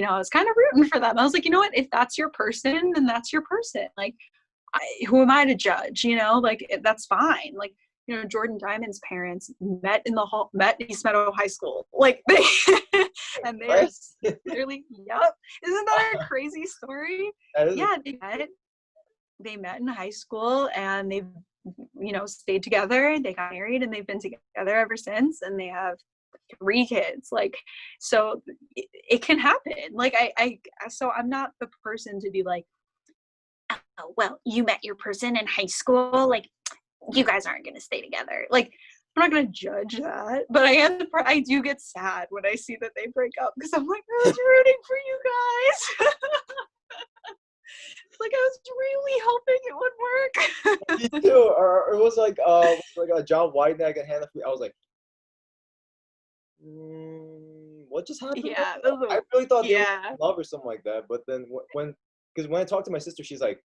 [SPEAKER 2] I was kind of rooting for them. I was like, you know what, if that's your person, then that's your person. Like, who am I to judge, like, that's fine. Like, Jordan Diamond's parents met in East Meadow High School. Like, they, and they're literally, yep. Isn't that a crazy story? Yeah, they met in high school and they've, stayed together. They got married and they've been together ever since. And they have 3 kids. Like, so it can happen. Like, so I'm not the person to be like, oh, well, you met your person in high school. Like, you guys aren't going to stay together. Like, I'm not going to judge that, but I do get sad when I see that they break up because I'm like, I was rooting for you guys. Like, I was really hoping it would work.
[SPEAKER 1] Me too. Or it was like a John Wideneck and Hannah. I was like, what just happened?
[SPEAKER 2] Yeah,
[SPEAKER 1] I really thought they were in love or something like that. But then because when I talked to my sister, she's like,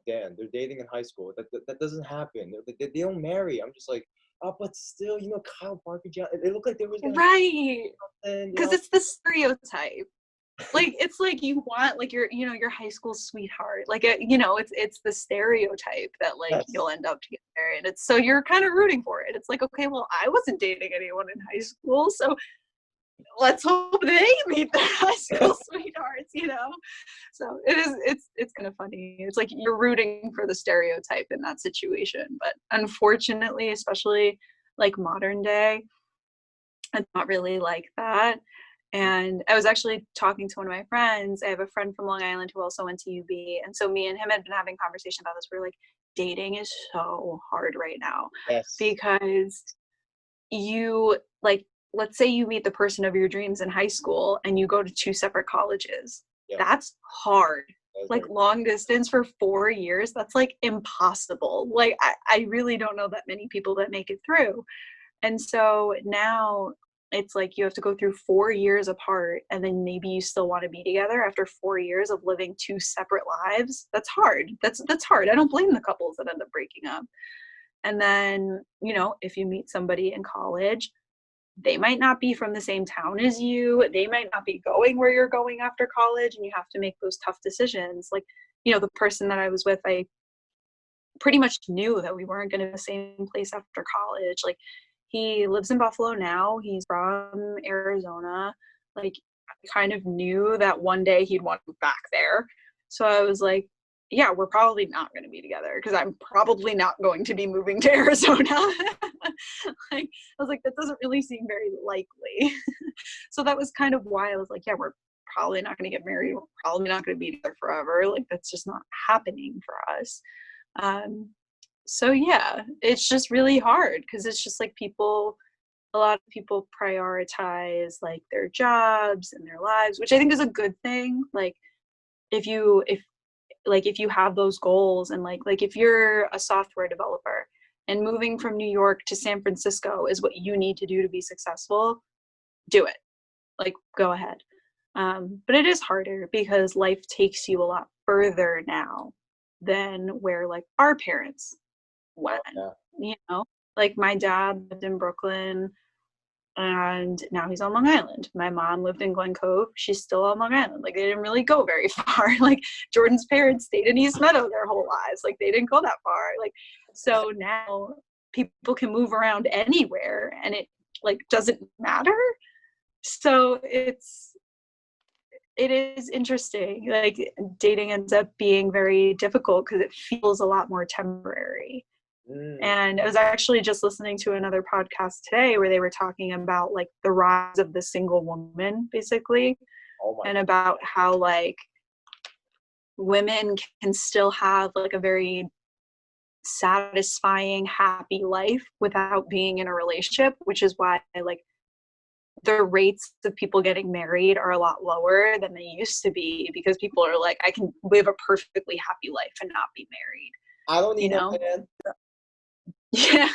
[SPEAKER 1] Dan, they're dating in high school. That doesn't happen. They don't marry. I'm just like, oh, but still, Kyle Barker, they look like they were
[SPEAKER 2] right. Because it's the stereotype. Like, it's like you want like your high school sweetheart. Like, it's the stereotype that like you'll end up together, and it's so you're kind of rooting for it. It's like, okay, well, I wasn't dating anyone in high school, so let's hope they meet their high school sweethearts, So it's kind of funny. It's like you're rooting for the stereotype in that situation, but unfortunately, especially like modern day, it's not really like that. And I was actually talking to one of my friends. I have a friend from Long Island who also went to UB, and so me and him had been having a conversation about this. We're like, dating is so hard right now.
[SPEAKER 1] Yes.
[SPEAKER 2] Because you, like, let's say you meet the person of your dreams in high school and you go to 2 separate colleges. Yeah. That's hard. Like, long distance for 4 years, that's like impossible. Like, I really don't know that many people that make it through. And so now, it's like you have to go through 4 years apart, and then maybe you still want to be together after 4 years of living two separate lives. That's hard. That's hard. I don't blame the couples that end up breaking up. And then, you know, if you meet somebody in college, they might not be from the same town as you. They might not be going where you're going after college, and you have to make those tough decisions. Like, you know, the person that I was with, I pretty much knew that we weren't going to be in the same place after college. Like, he lives in Buffalo now. He's from Arizona. Like, I kind of knew that one day he'd want to move back there. So I was like, yeah, we're probably not going to be together, because I'm probably not going to be moving to Arizona. Like, I was like, that doesn't really seem very likely. So that was kind of why I was like, yeah, we're probably not going to get married. We're probably not going to be together forever. Like, that's just not happening for us. So yeah, it's just really hard, because it's just like a lot of people prioritize like their jobs and their lives, which I think is a good thing. Like, if you have those goals, and like if you're a software developer and moving from New York to San Francisco is what you need to do to be successful, do it. Like, go ahead. But it is harder because life takes you a lot further now than where like our parents went. Yeah. You know, like my dad lived in Brooklyn, and now he's on Long Island. My mom lived in Glen Cove. She's still on Long Island. Like, they didn't really go very far. Like, Jordan's parents stayed in East Meadow their whole lives. Like, they didn't go that far. Like, so now people can move around anywhere, and it like doesn't matter. So it is interesting. Like, dating ends up being very difficult because it feels a lot more temporary. And I was actually just listening to another podcast today where they were talking about like the rise of the single woman, basically, and about how like women can still have like a very satisfying, happy life without being in a relationship, which is why like the rates of people getting married are a lot lower than they used to be, because people are like, I can live a perfectly happy life and not be married.
[SPEAKER 1] I don't need no man.
[SPEAKER 2] Yeah.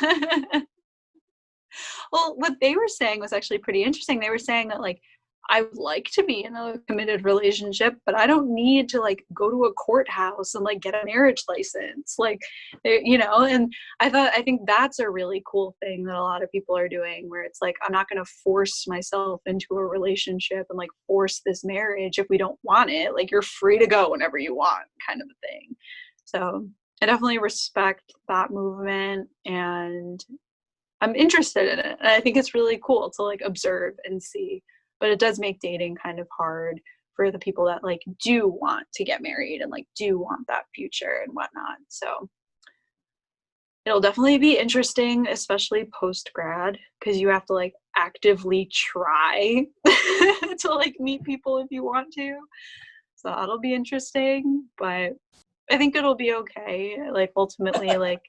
[SPEAKER 2] Well, what they were saying was actually pretty interesting. They were saying that like, I would like to be in a committed relationship, but I don't need to like go to a courthouse and like get a marriage license. Like, you know, and I think that's a really cool thing that a lot of people are doing, where it's like, I'm not going to force myself into a relationship and like force this marriage if we don't want it. Like, you're free to go whenever you want, kind of a thing. So I definitely respect that movement, and I'm interested in it. And I think it's really cool to like observe and see. But it does make dating kind of hard for the people that like do want to get married and like do want that future and whatnot. So it'll definitely be interesting, especially post grad, because you have to like actively try to like meet people if you want to. So that'll be interesting, but I think it'll be okay. Like, ultimately, like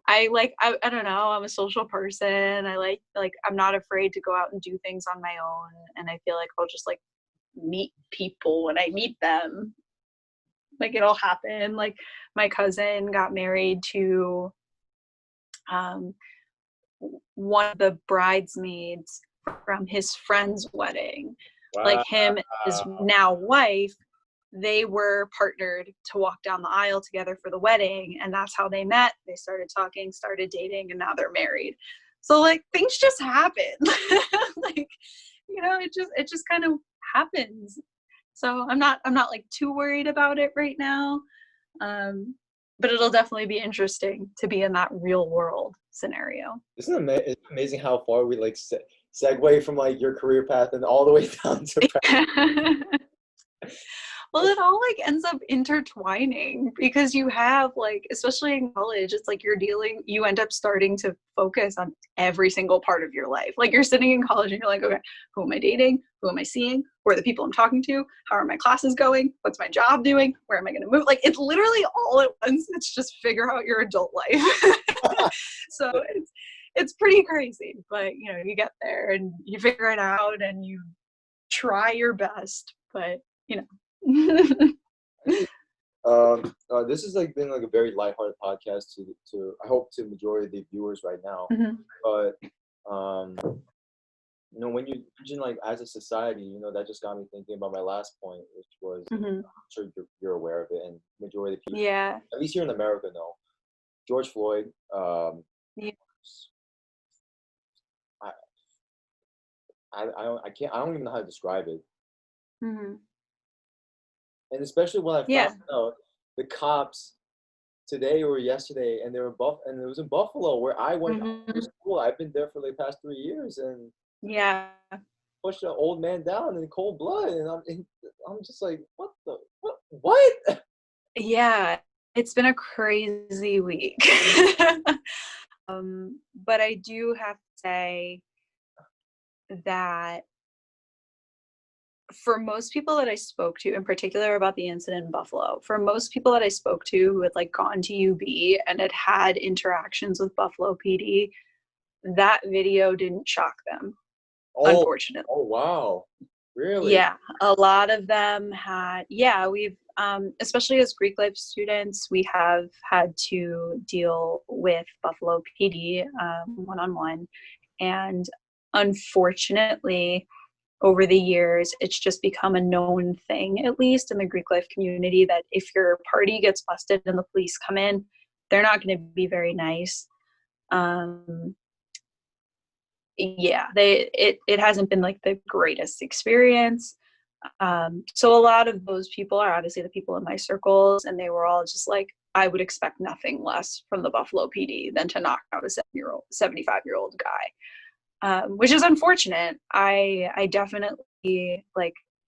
[SPEAKER 2] I don't know, I'm a social person. I like I'm not afraid to go out and do things on my own, and I feel like I'll just like meet people when I meet them. Like, it'll happen. Like, my cousin got married to one of the bridesmaids from his friend's wedding. Wow. Like, him and his now wife, they were partnered to walk down the aisle together for the wedding, and that's how they met. They started talking, started dating, and now they're married. So like, things just happen. Like, you know, it just kind of happens. So I'm not like too worried about it right now. But it'll definitely be interesting to be in that real world scenario.
[SPEAKER 1] Isn't it amazing how far we like segue from like your career path and all the way down to
[SPEAKER 2] Well, it all like ends up intertwining, because you have like, especially in college, it's like you end up starting to focus on every single part of your life. Like, you're sitting in college and you're like, okay, who am I dating? Who am I seeing? Who are the people I'm talking to? How are my classes going? What's my job doing? Where am I going to move? Like, it's literally all at once. It's just figure out your adult life. So it's pretty crazy, but you know, you get there and you figure it out and you try your best, but you know.
[SPEAKER 1] This has like been like a very lighthearted podcast to I hope to majority of the viewers right now. Mm-hmm. But when you mention like as a society, that just got me thinking about my last point, which was, I'm sure you're aware of it, and majority of the people, at least here in America, know George Floyd.
[SPEAKER 2] Yeah.
[SPEAKER 1] I don't even know how to describe it.
[SPEAKER 2] Mm-hmm.
[SPEAKER 1] And especially when I found out the cops today or yesterday, and and it was in Buffalo where I went to school. I've been there for the past 3 years, and pushed an old man down in cold blood, and I'm just like, what?
[SPEAKER 2] Yeah, it's been a crazy week. But I do have to say that for most people that I spoke to, in particular about the incident in Buffalo, for most people that I spoke to who had like gone to UB and had interactions with Buffalo PD, that video didn't shock them, unfortunately.
[SPEAKER 1] Oh, wow. Really?
[SPEAKER 2] Yeah, a lot of them we've, especially as Greek life students, we have had to deal with Buffalo PD one-on-one. And unfortunately, over the years, it's just become a known thing, at least in the Greek life community, that if your party gets busted and the police come in, they're not going to be very nice. It hasn't been like the greatest experience. So a lot of those people are obviously the people in my circles, and they were all just like, I would expect nothing less from the Buffalo PD than to knock out a 75-year-old guy, which is unfortunate. I definitely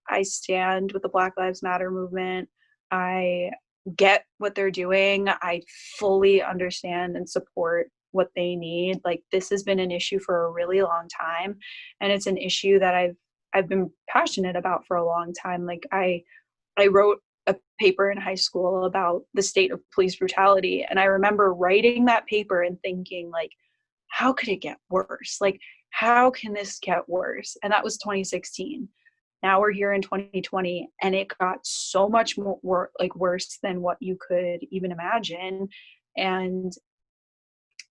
[SPEAKER 2] I stand with the Black Lives Matter movement. I get what they're doing. I fully understand and support what they need. Like, this has been an issue for a really long time, and it's an issue that I've been passionate about for a long time. Like, I wrote a paper in high school about the state of police brutality, and I remember writing that paper and thinking, like, how could it get worse? Like, how can this get worse? And that was 2016. Now we're here in 2020, and it got so much more worse than what you could even imagine. And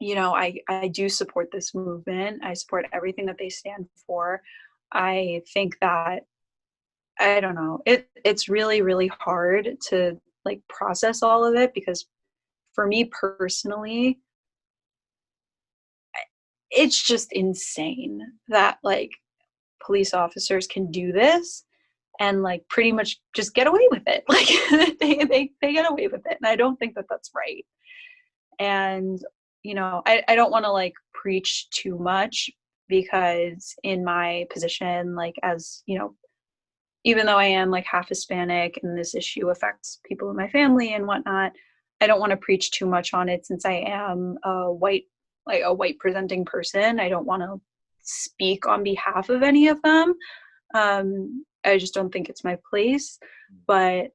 [SPEAKER 2] I do support this movement. I support everything that they stand for. I think that, I don't know, it's really, really hard to process all of it, because for me personally, it's just insane that police officers can do this and pretty much just get away with it. They get away with it. And I don't think that that's right. And I don't want to preach too much, because in my position, as even though I am half Hispanic and this issue affects people in my family and whatnot, I don't want to preach too much on it, since I am a white presenting person. I don't want to speak on behalf of any of them. I just don't think it's my place. But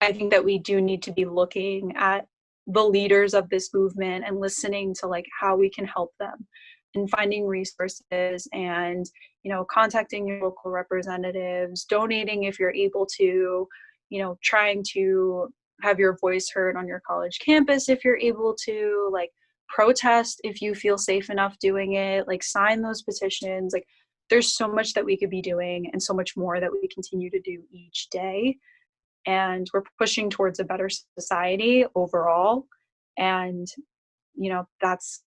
[SPEAKER 2] I think that we do need to be looking at the leaders of this movement and listening to how we can help them, and finding resources, and contacting your local representatives, donating if you're able to, trying to have your voice heard on your college campus if you're able to, protest if you feel safe enough doing it, sign those petitions. There's so much that we could be doing, and so much more that we continue to do each day. And we're pushing towards a better society overall. And that's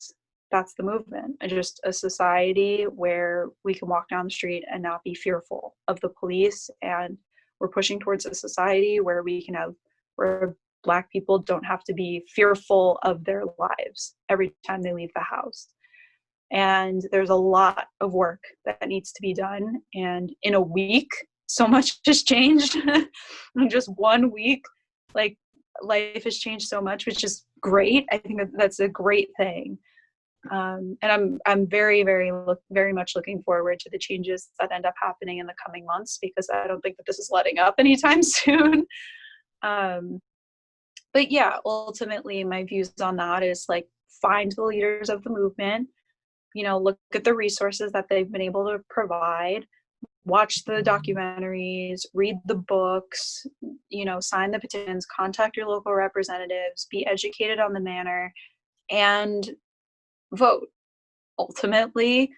[SPEAKER 2] the movement, and just a society where we can walk down the street and not be fearful of the police. And we're pushing towards a society where where Black people don't have to be fearful of their lives every time they leave the house. And there's a lot of work that needs to be done. And in a week, so much has changed. In just 1 week, life has changed so much, which is great. I think that's a great thing. And I'm very, very, very much looking forward to the changes that end up happening in the coming months, because I don't think that this is letting up anytime soon. But yeah, ultimately my views on that is find the leaders of the movement, look at the resources that they've been able to provide, watch the documentaries, read the books, sign the petitions, contact your local representatives, be educated on the matter, and vote. Ultimately,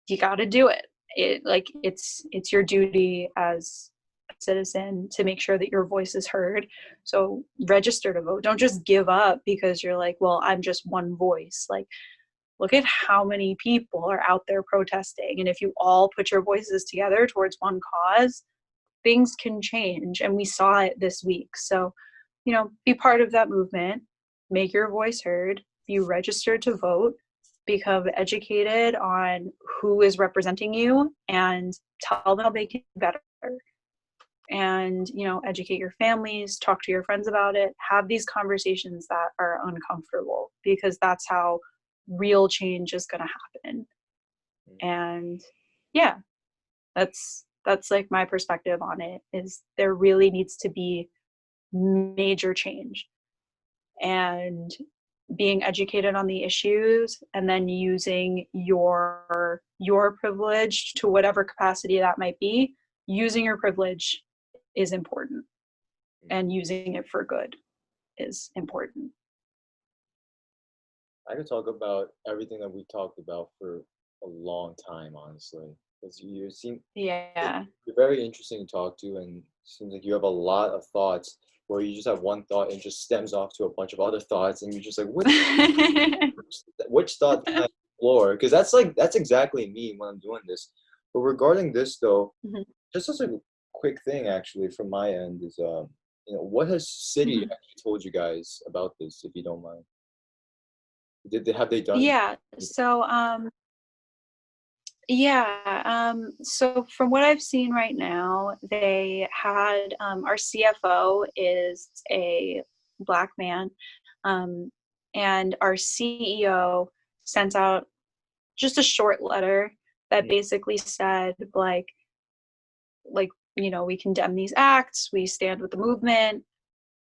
[SPEAKER 2] you got to do it. it's your duty as a citizen to make sure that your voice is heard. So register to vote. Don't just give up because you're like, well, I'm just one voice. Like, look at how many people are out there protesting. And if you all put your voices together towards one cause, things can change. And we saw it this week. So, be part of that movement, make your voice heard, you register to vote, become educated on who is representing you, and tell them how they can be better. And, educate your families, talk to your friends about it, have these conversations that are uncomfortable, because that's how real change is going to happen. And yeah, that's like my perspective on it, is there really needs to be major change, and being educated on the issues, and then using your privilege to whatever capacity that might be. Using your privilege is important, and using it for good is important.
[SPEAKER 1] I could talk about everything that we talked about for a long time, honestly, because you seem
[SPEAKER 2] you're
[SPEAKER 1] very interesting to talk to, and it seems like you have a lot of thoughts where you just have one thought and just stems off to a bunch of other thoughts, and you're just like, which thought can I explore? Because that's exactly me when I'm doing this. But regarding this though, just as a quick thing actually from my end is, what has Citi actually told you guys about this, if you don't mind? Have they done?
[SPEAKER 2] So from what I've seen right now, they had our CFO is a Black man, and our CEO sent out just a short letter that basically said, like we condemn these acts, we stand with the movement,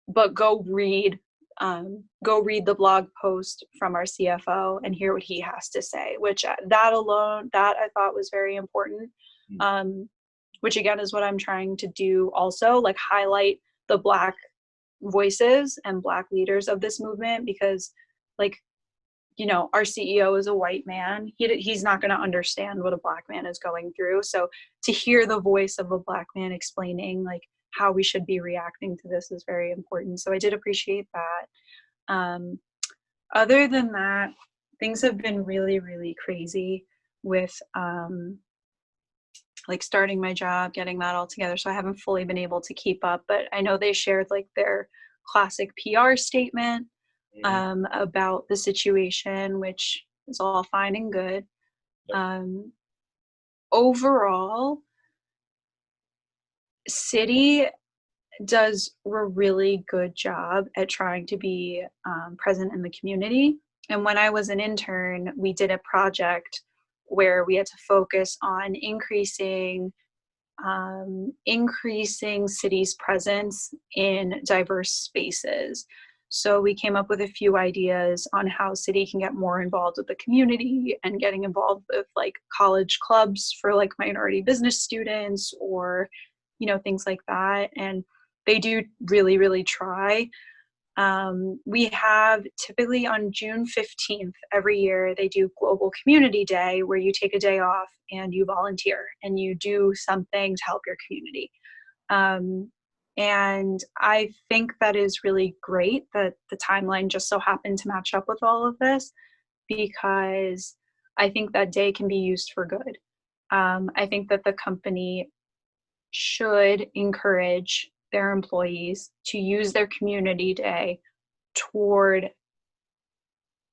[SPEAKER 2] but go read the blog post from our CFO and hear what he has to say, which that I thought was very important, which again is what I'm trying to do also, like highlight the Black voices and Black leaders of this movement, because our CEO is a white man. He's not going to understand what a Black man is going through. So to hear the voice of a Black man explaining like how we should be reacting to this is very important. So I did appreciate that. Other than that, things have been really, really crazy with starting my job, getting that all together. So I haven't fully been able to keep up, but I know they shared like their classic PR statement about the situation, which is all fine and good. Overall, Citi does a really good job at trying to be present in the community. And when I was an intern, we did a project where we had to focus on increasing Citi's presence in diverse spaces. So we came up with a few ideas on how Citi can get more involved with the community and getting involved with like college clubs for like minority business students, or things like that. And they do really, really try. We have typically on June 15th every year, they do Global Community Day, where you take a day off and you volunteer and you do something to help your community. And I think that is really great that the timeline just so happened to match up with all of this, because I think that day can be used for good. I think that the company should encourage their employees to use their community day toward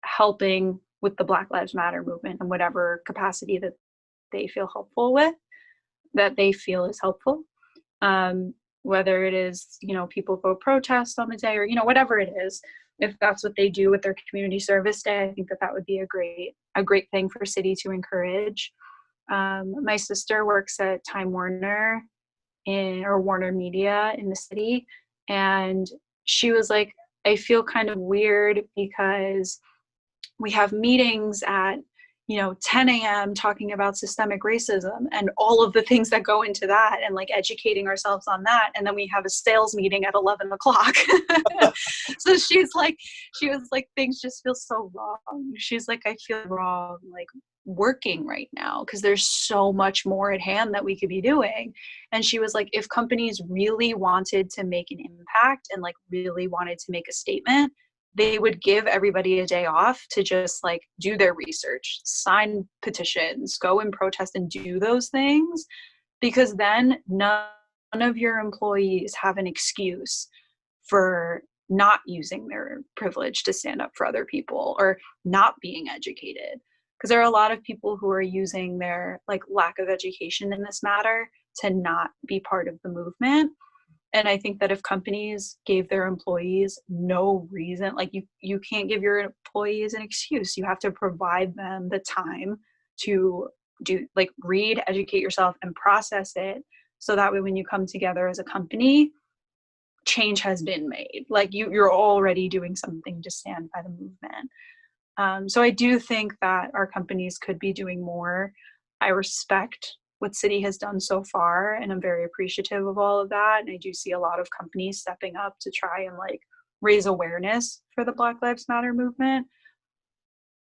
[SPEAKER 2] helping with the Black Lives Matter movement in whatever capacity that they feel helpful with, that they feel is helpful. Whether it is, people go protest on the day, or, whatever it is, if that's what they do with their community service day, I think that would be a great thing for Citi to encourage. My sister works at Time Warner or Warner Media in the city, and she was like, I feel kind of weird because we have meetings at 10 a.m. talking about systemic racism and all of the things that go into that, and like educating ourselves on that. And then we have a sales meeting at 11 o'clock. So she was like, things just feel so wrong. She's like, I feel wrong, like working right now, because there's so much more at hand that we could be doing. And she was like, if companies really wanted to make an impact and like really wanted to make a statement, they would give everybody a day off to just like do their research, sign petitions, go and protest and do those things, because then none of your employees have an excuse for not using their privilege to stand up for other people or not being educated. Because there are a lot of people who are using their like lack of education in this matter to not be part of the movement. And I think that if companies gave their employees no reason, like you can't give your employees an excuse. You have to provide them the time to do, like, read, educate yourself, and process it. So that way, when you come together as a company, change has been made. Like you're already doing something to stand by the movement. So I do think that our companies could be doing more. I respect what Citi has done so far, and I'm very appreciative of all of that. And I do see a lot of companies stepping up to try and like raise awareness for the Black Lives Matter movement.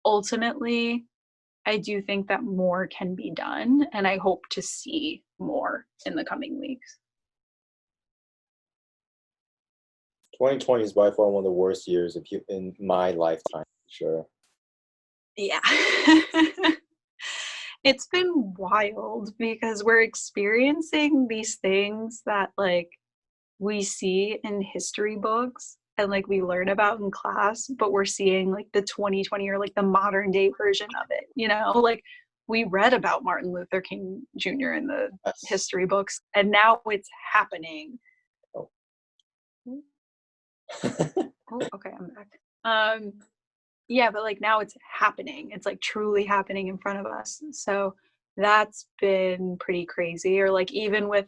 [SPEAKER 2] Ultimately, I do think that more can be done, and I hope to see more in the coming weeks.
[SPEAKER 1] 2020 is by far one of the worst years in my lifetime, for sure.
[SPEAKER 2] Yeah. It's been wild because we're experiencing these things that like we see in history books and like we learn about in class, but we're seeing like the 2020 or like the modern day version of it, like we read about Martin Luther King Jr. in the history books, and now it's happening. Oh, okay, I'm back. Yeah, but like now it's happening. It's like truly happening in front of us. So that's been pretty crazy. Or like even with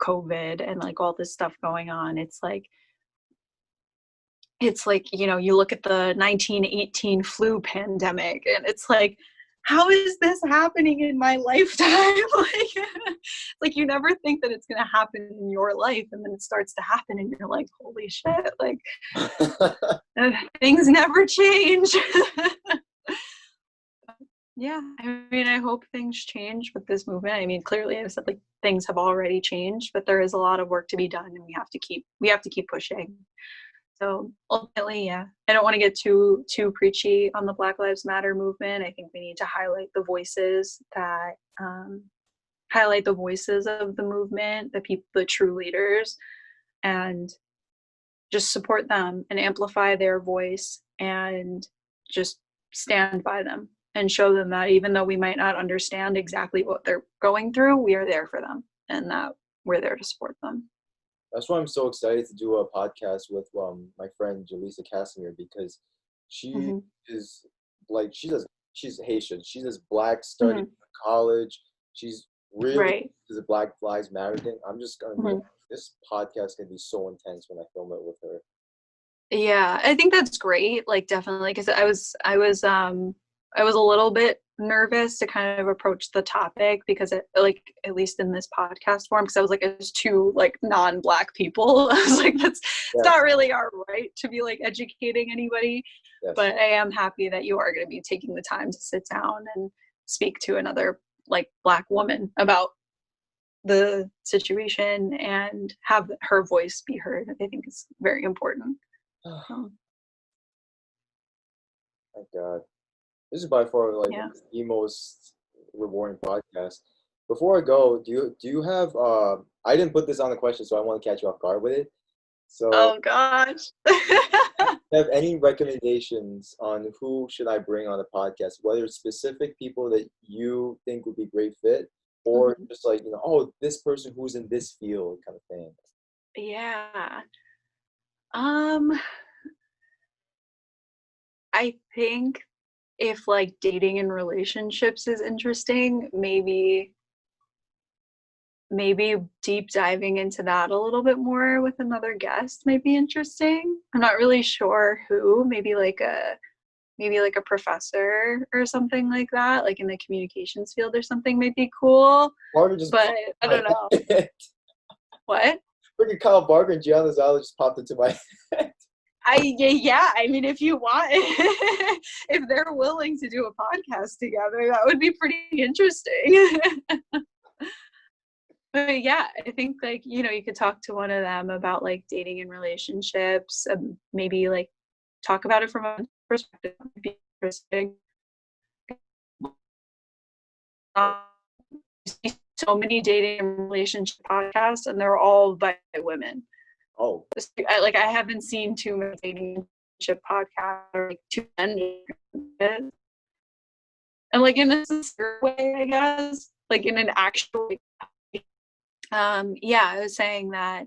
[SPEAKER 2] COVID and like all this stuff going on, it's like you look at the 1918 flu pandemic and it's like, how is this happening in my lifetime? Like you never think that it's going to happen in your life, and then it starts to happen and you're like, holy shit, like things never change. Yeah, I mean, I hope things change with this movement. I mean, clearly I said like things have already changed, but there is a lot of work to be done, and we have to keep pushing. So ultimately, yeah, I don't want to get too preachy on the Black Lives Matter movement. I think we need to highlight the voices of the movement, the people, the true leaders, and just support them and amplify their voice and just stand by them and show them that even though we might not understand exactly what they're going through, we are there for them and that we're there to support them.
[SPEAKER 1] That's why I'm so excited to do a podcast with my friend Jaleesa Casimir, because she is like, she's Haitian. She's this Black studying in college. She's really is a Black Lives Matter thing. I'm just gonna this podcast can be so intense when I film it with her.
[SPEAKER 2] Yeah, I think that's great. Like definitely, because I was a little bit nervous to kind of approach the topic because it, like, at least in this podcast form, because I was like, it's two like non-Black people. I was like, it's not really our right to be like educating anybody. Yes. But I am happy that you are going to be taking the time to sit down and speak to another like Black woman about the situation and have her voice be heard. I think is very important.
[SPEAKER 1] Thank God. This is by far like the most rewarding podcast. Before I go, do you have I didn't put this on the question, so I want to catch you off guard with it. So
[SPEAKER 2] oh gosh.
[SPEAKER 1] Do you have any recommendations on who should I bring on the podcast, whether it's specific people that you think would be great fit, or just like, oh, this person who's in this field kind of thing?
[SPEAKER 2] Yeah. I think if like dating and relationships is interesting, maybe deep diving into that a little bit more with another guest might be interesting. I'm not really sure who. Maybe maybe like a professor or something like that, like in the communications field or something might be cool. But I don't know. What?
[SPEAKER 1] Freaking Kyle Barker and Gianna Zala just popped into my head.
[SPEAKER 2] Yeah, I mean, if you want, if they're willing to do a podcast together, that would be pretty interesting. But yeah, I think like, you know, you could talk to one of them about like dating and relationships, maybe like talk about it from a perspective. It'd be interesting. So many dating and relationship podcasts, and they're all by women.
[SPEAKER 1] Oh,
[SPEAKER 2] I haven't seen too many dating relationship podcasts or like two men, and like in a sincere way, I guess, like in an actual way. Yeah, I was saying that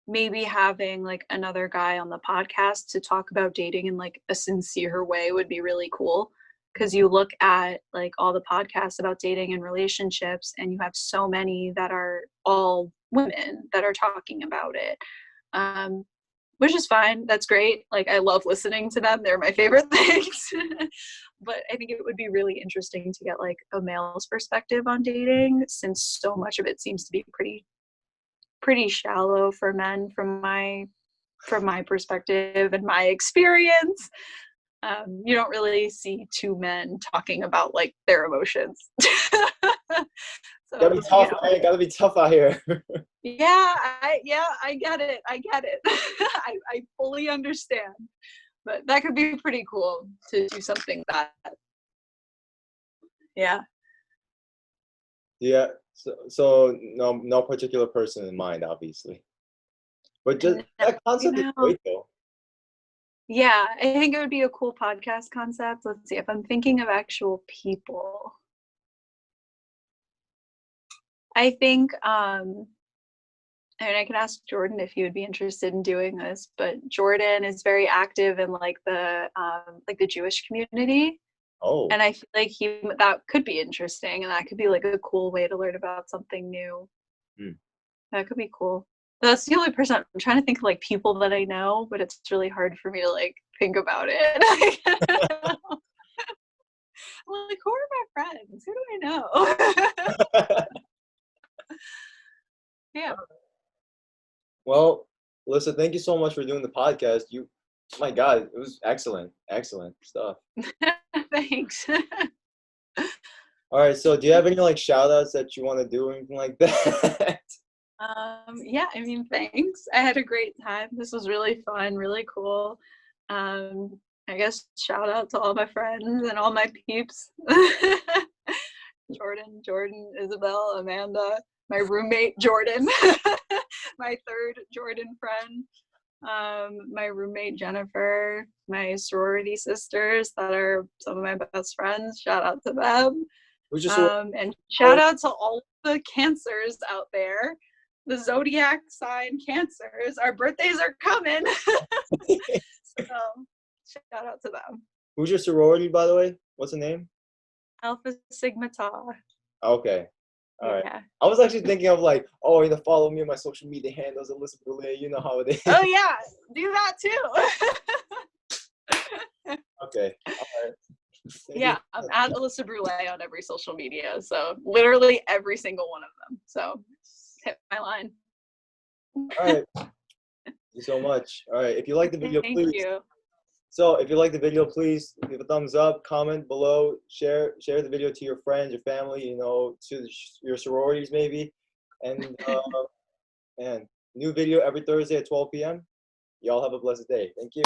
[SPEAKER 2] maybe having like another guy on the podcast to talk about dating in like a sincere way would be really cool. Because you look at like all the podcasts about dating and relationships, and you have so many that are all women that are talking about it, which is fine. That's great. Like, I love listening to them. They're my favorite things. But I think it would be really interesting to get like a male's perspective on dating, since so much of it seems to be pretty shallow for men from my perspective and my experience. You don't really see two men talking about like their emotions. So,
[SPEAKER 1] gotta be tough, man. Gotta be tough out here.
[SPEAKER 2] Yeah, I get it. I fully understand. But that could be pretty cool to do something that. Yeah.
[SPEAKER 1] Yeah. So no particular person in mind, obviously. But just that concept is great though.
[SPEAKER 2] Yeah, I think it would be a cool podcast concept. Let's see, if I'm thinking of actual people, I think, and I can ask Jordan if he would be interested in doing this, but Jordan is very active in like the Jewish community.
[SPEAKER 1] Oh.
[SPEAKER 2] And I feel like that could be interesting, and that could be like a cool way to learn about something new. That could be cool. That's the only person I'm trying to think of, like people that I know, but it's really hard for me to like think about it. I'm like, who are my friends? Who do I know? Yeah.
[SPEAKER 1] Well, Alyssa, thank you so much for doing the podcast. My God, it was excellent stuff.
[SPEAKER 2] Thanks.
[SPEAKER 1] All right, so do you have any like shout outs that you want to do or anything like that?
[SPEAKER 2] Yeah, I mean, thanks. I had a great time. This was really fun, really cool. I guess shout out to all my friends and all my peeps. Jordan, Isabel, Amanda, my roommate Jordan, my third Jordan friend, my roommate Jennifer, my sorority sisters that are some of my best friends. Shout out to them. And shout out to all the Cancers out there, the zodiac sign Cancers. Our birthdays are coming. So shout out to them.
[SPEAKER 1] Who's your sorority, by the way? What's the name?
[SPEAKER 2] Alpha Sigma Tau.
[SPEAKER 1] Okay. All right.
[SPEAKER 2] Yeah.
[SPEAKER 1] I was actually thinking of like, oh, you know, follow me on my social media handles, Alyssa Brouillet. You know how it is.
[SPEAKER 2] Oh yeah, do that too.
[SPEAKER 1] Okay. All right.
[SPEAKER 2] Yeah, I'm at Alyssa Brouillet on every social media, so literally every single one of them. So hit my line.
[SPEAKER 1] All right. Thank you so much. All right. If you like the video,
[SPEAKER 2] Thank
[SPEAKER 1] please.
[SPEAKER 2] you.
[SPEAKER 1] So if you like the video, please give a thumbs up, comment below, share the video to your friends, your family, you know, to your sororities maybe. And and new video every Thursday at 12 p.m. Y'all have a blessed day. Thank you.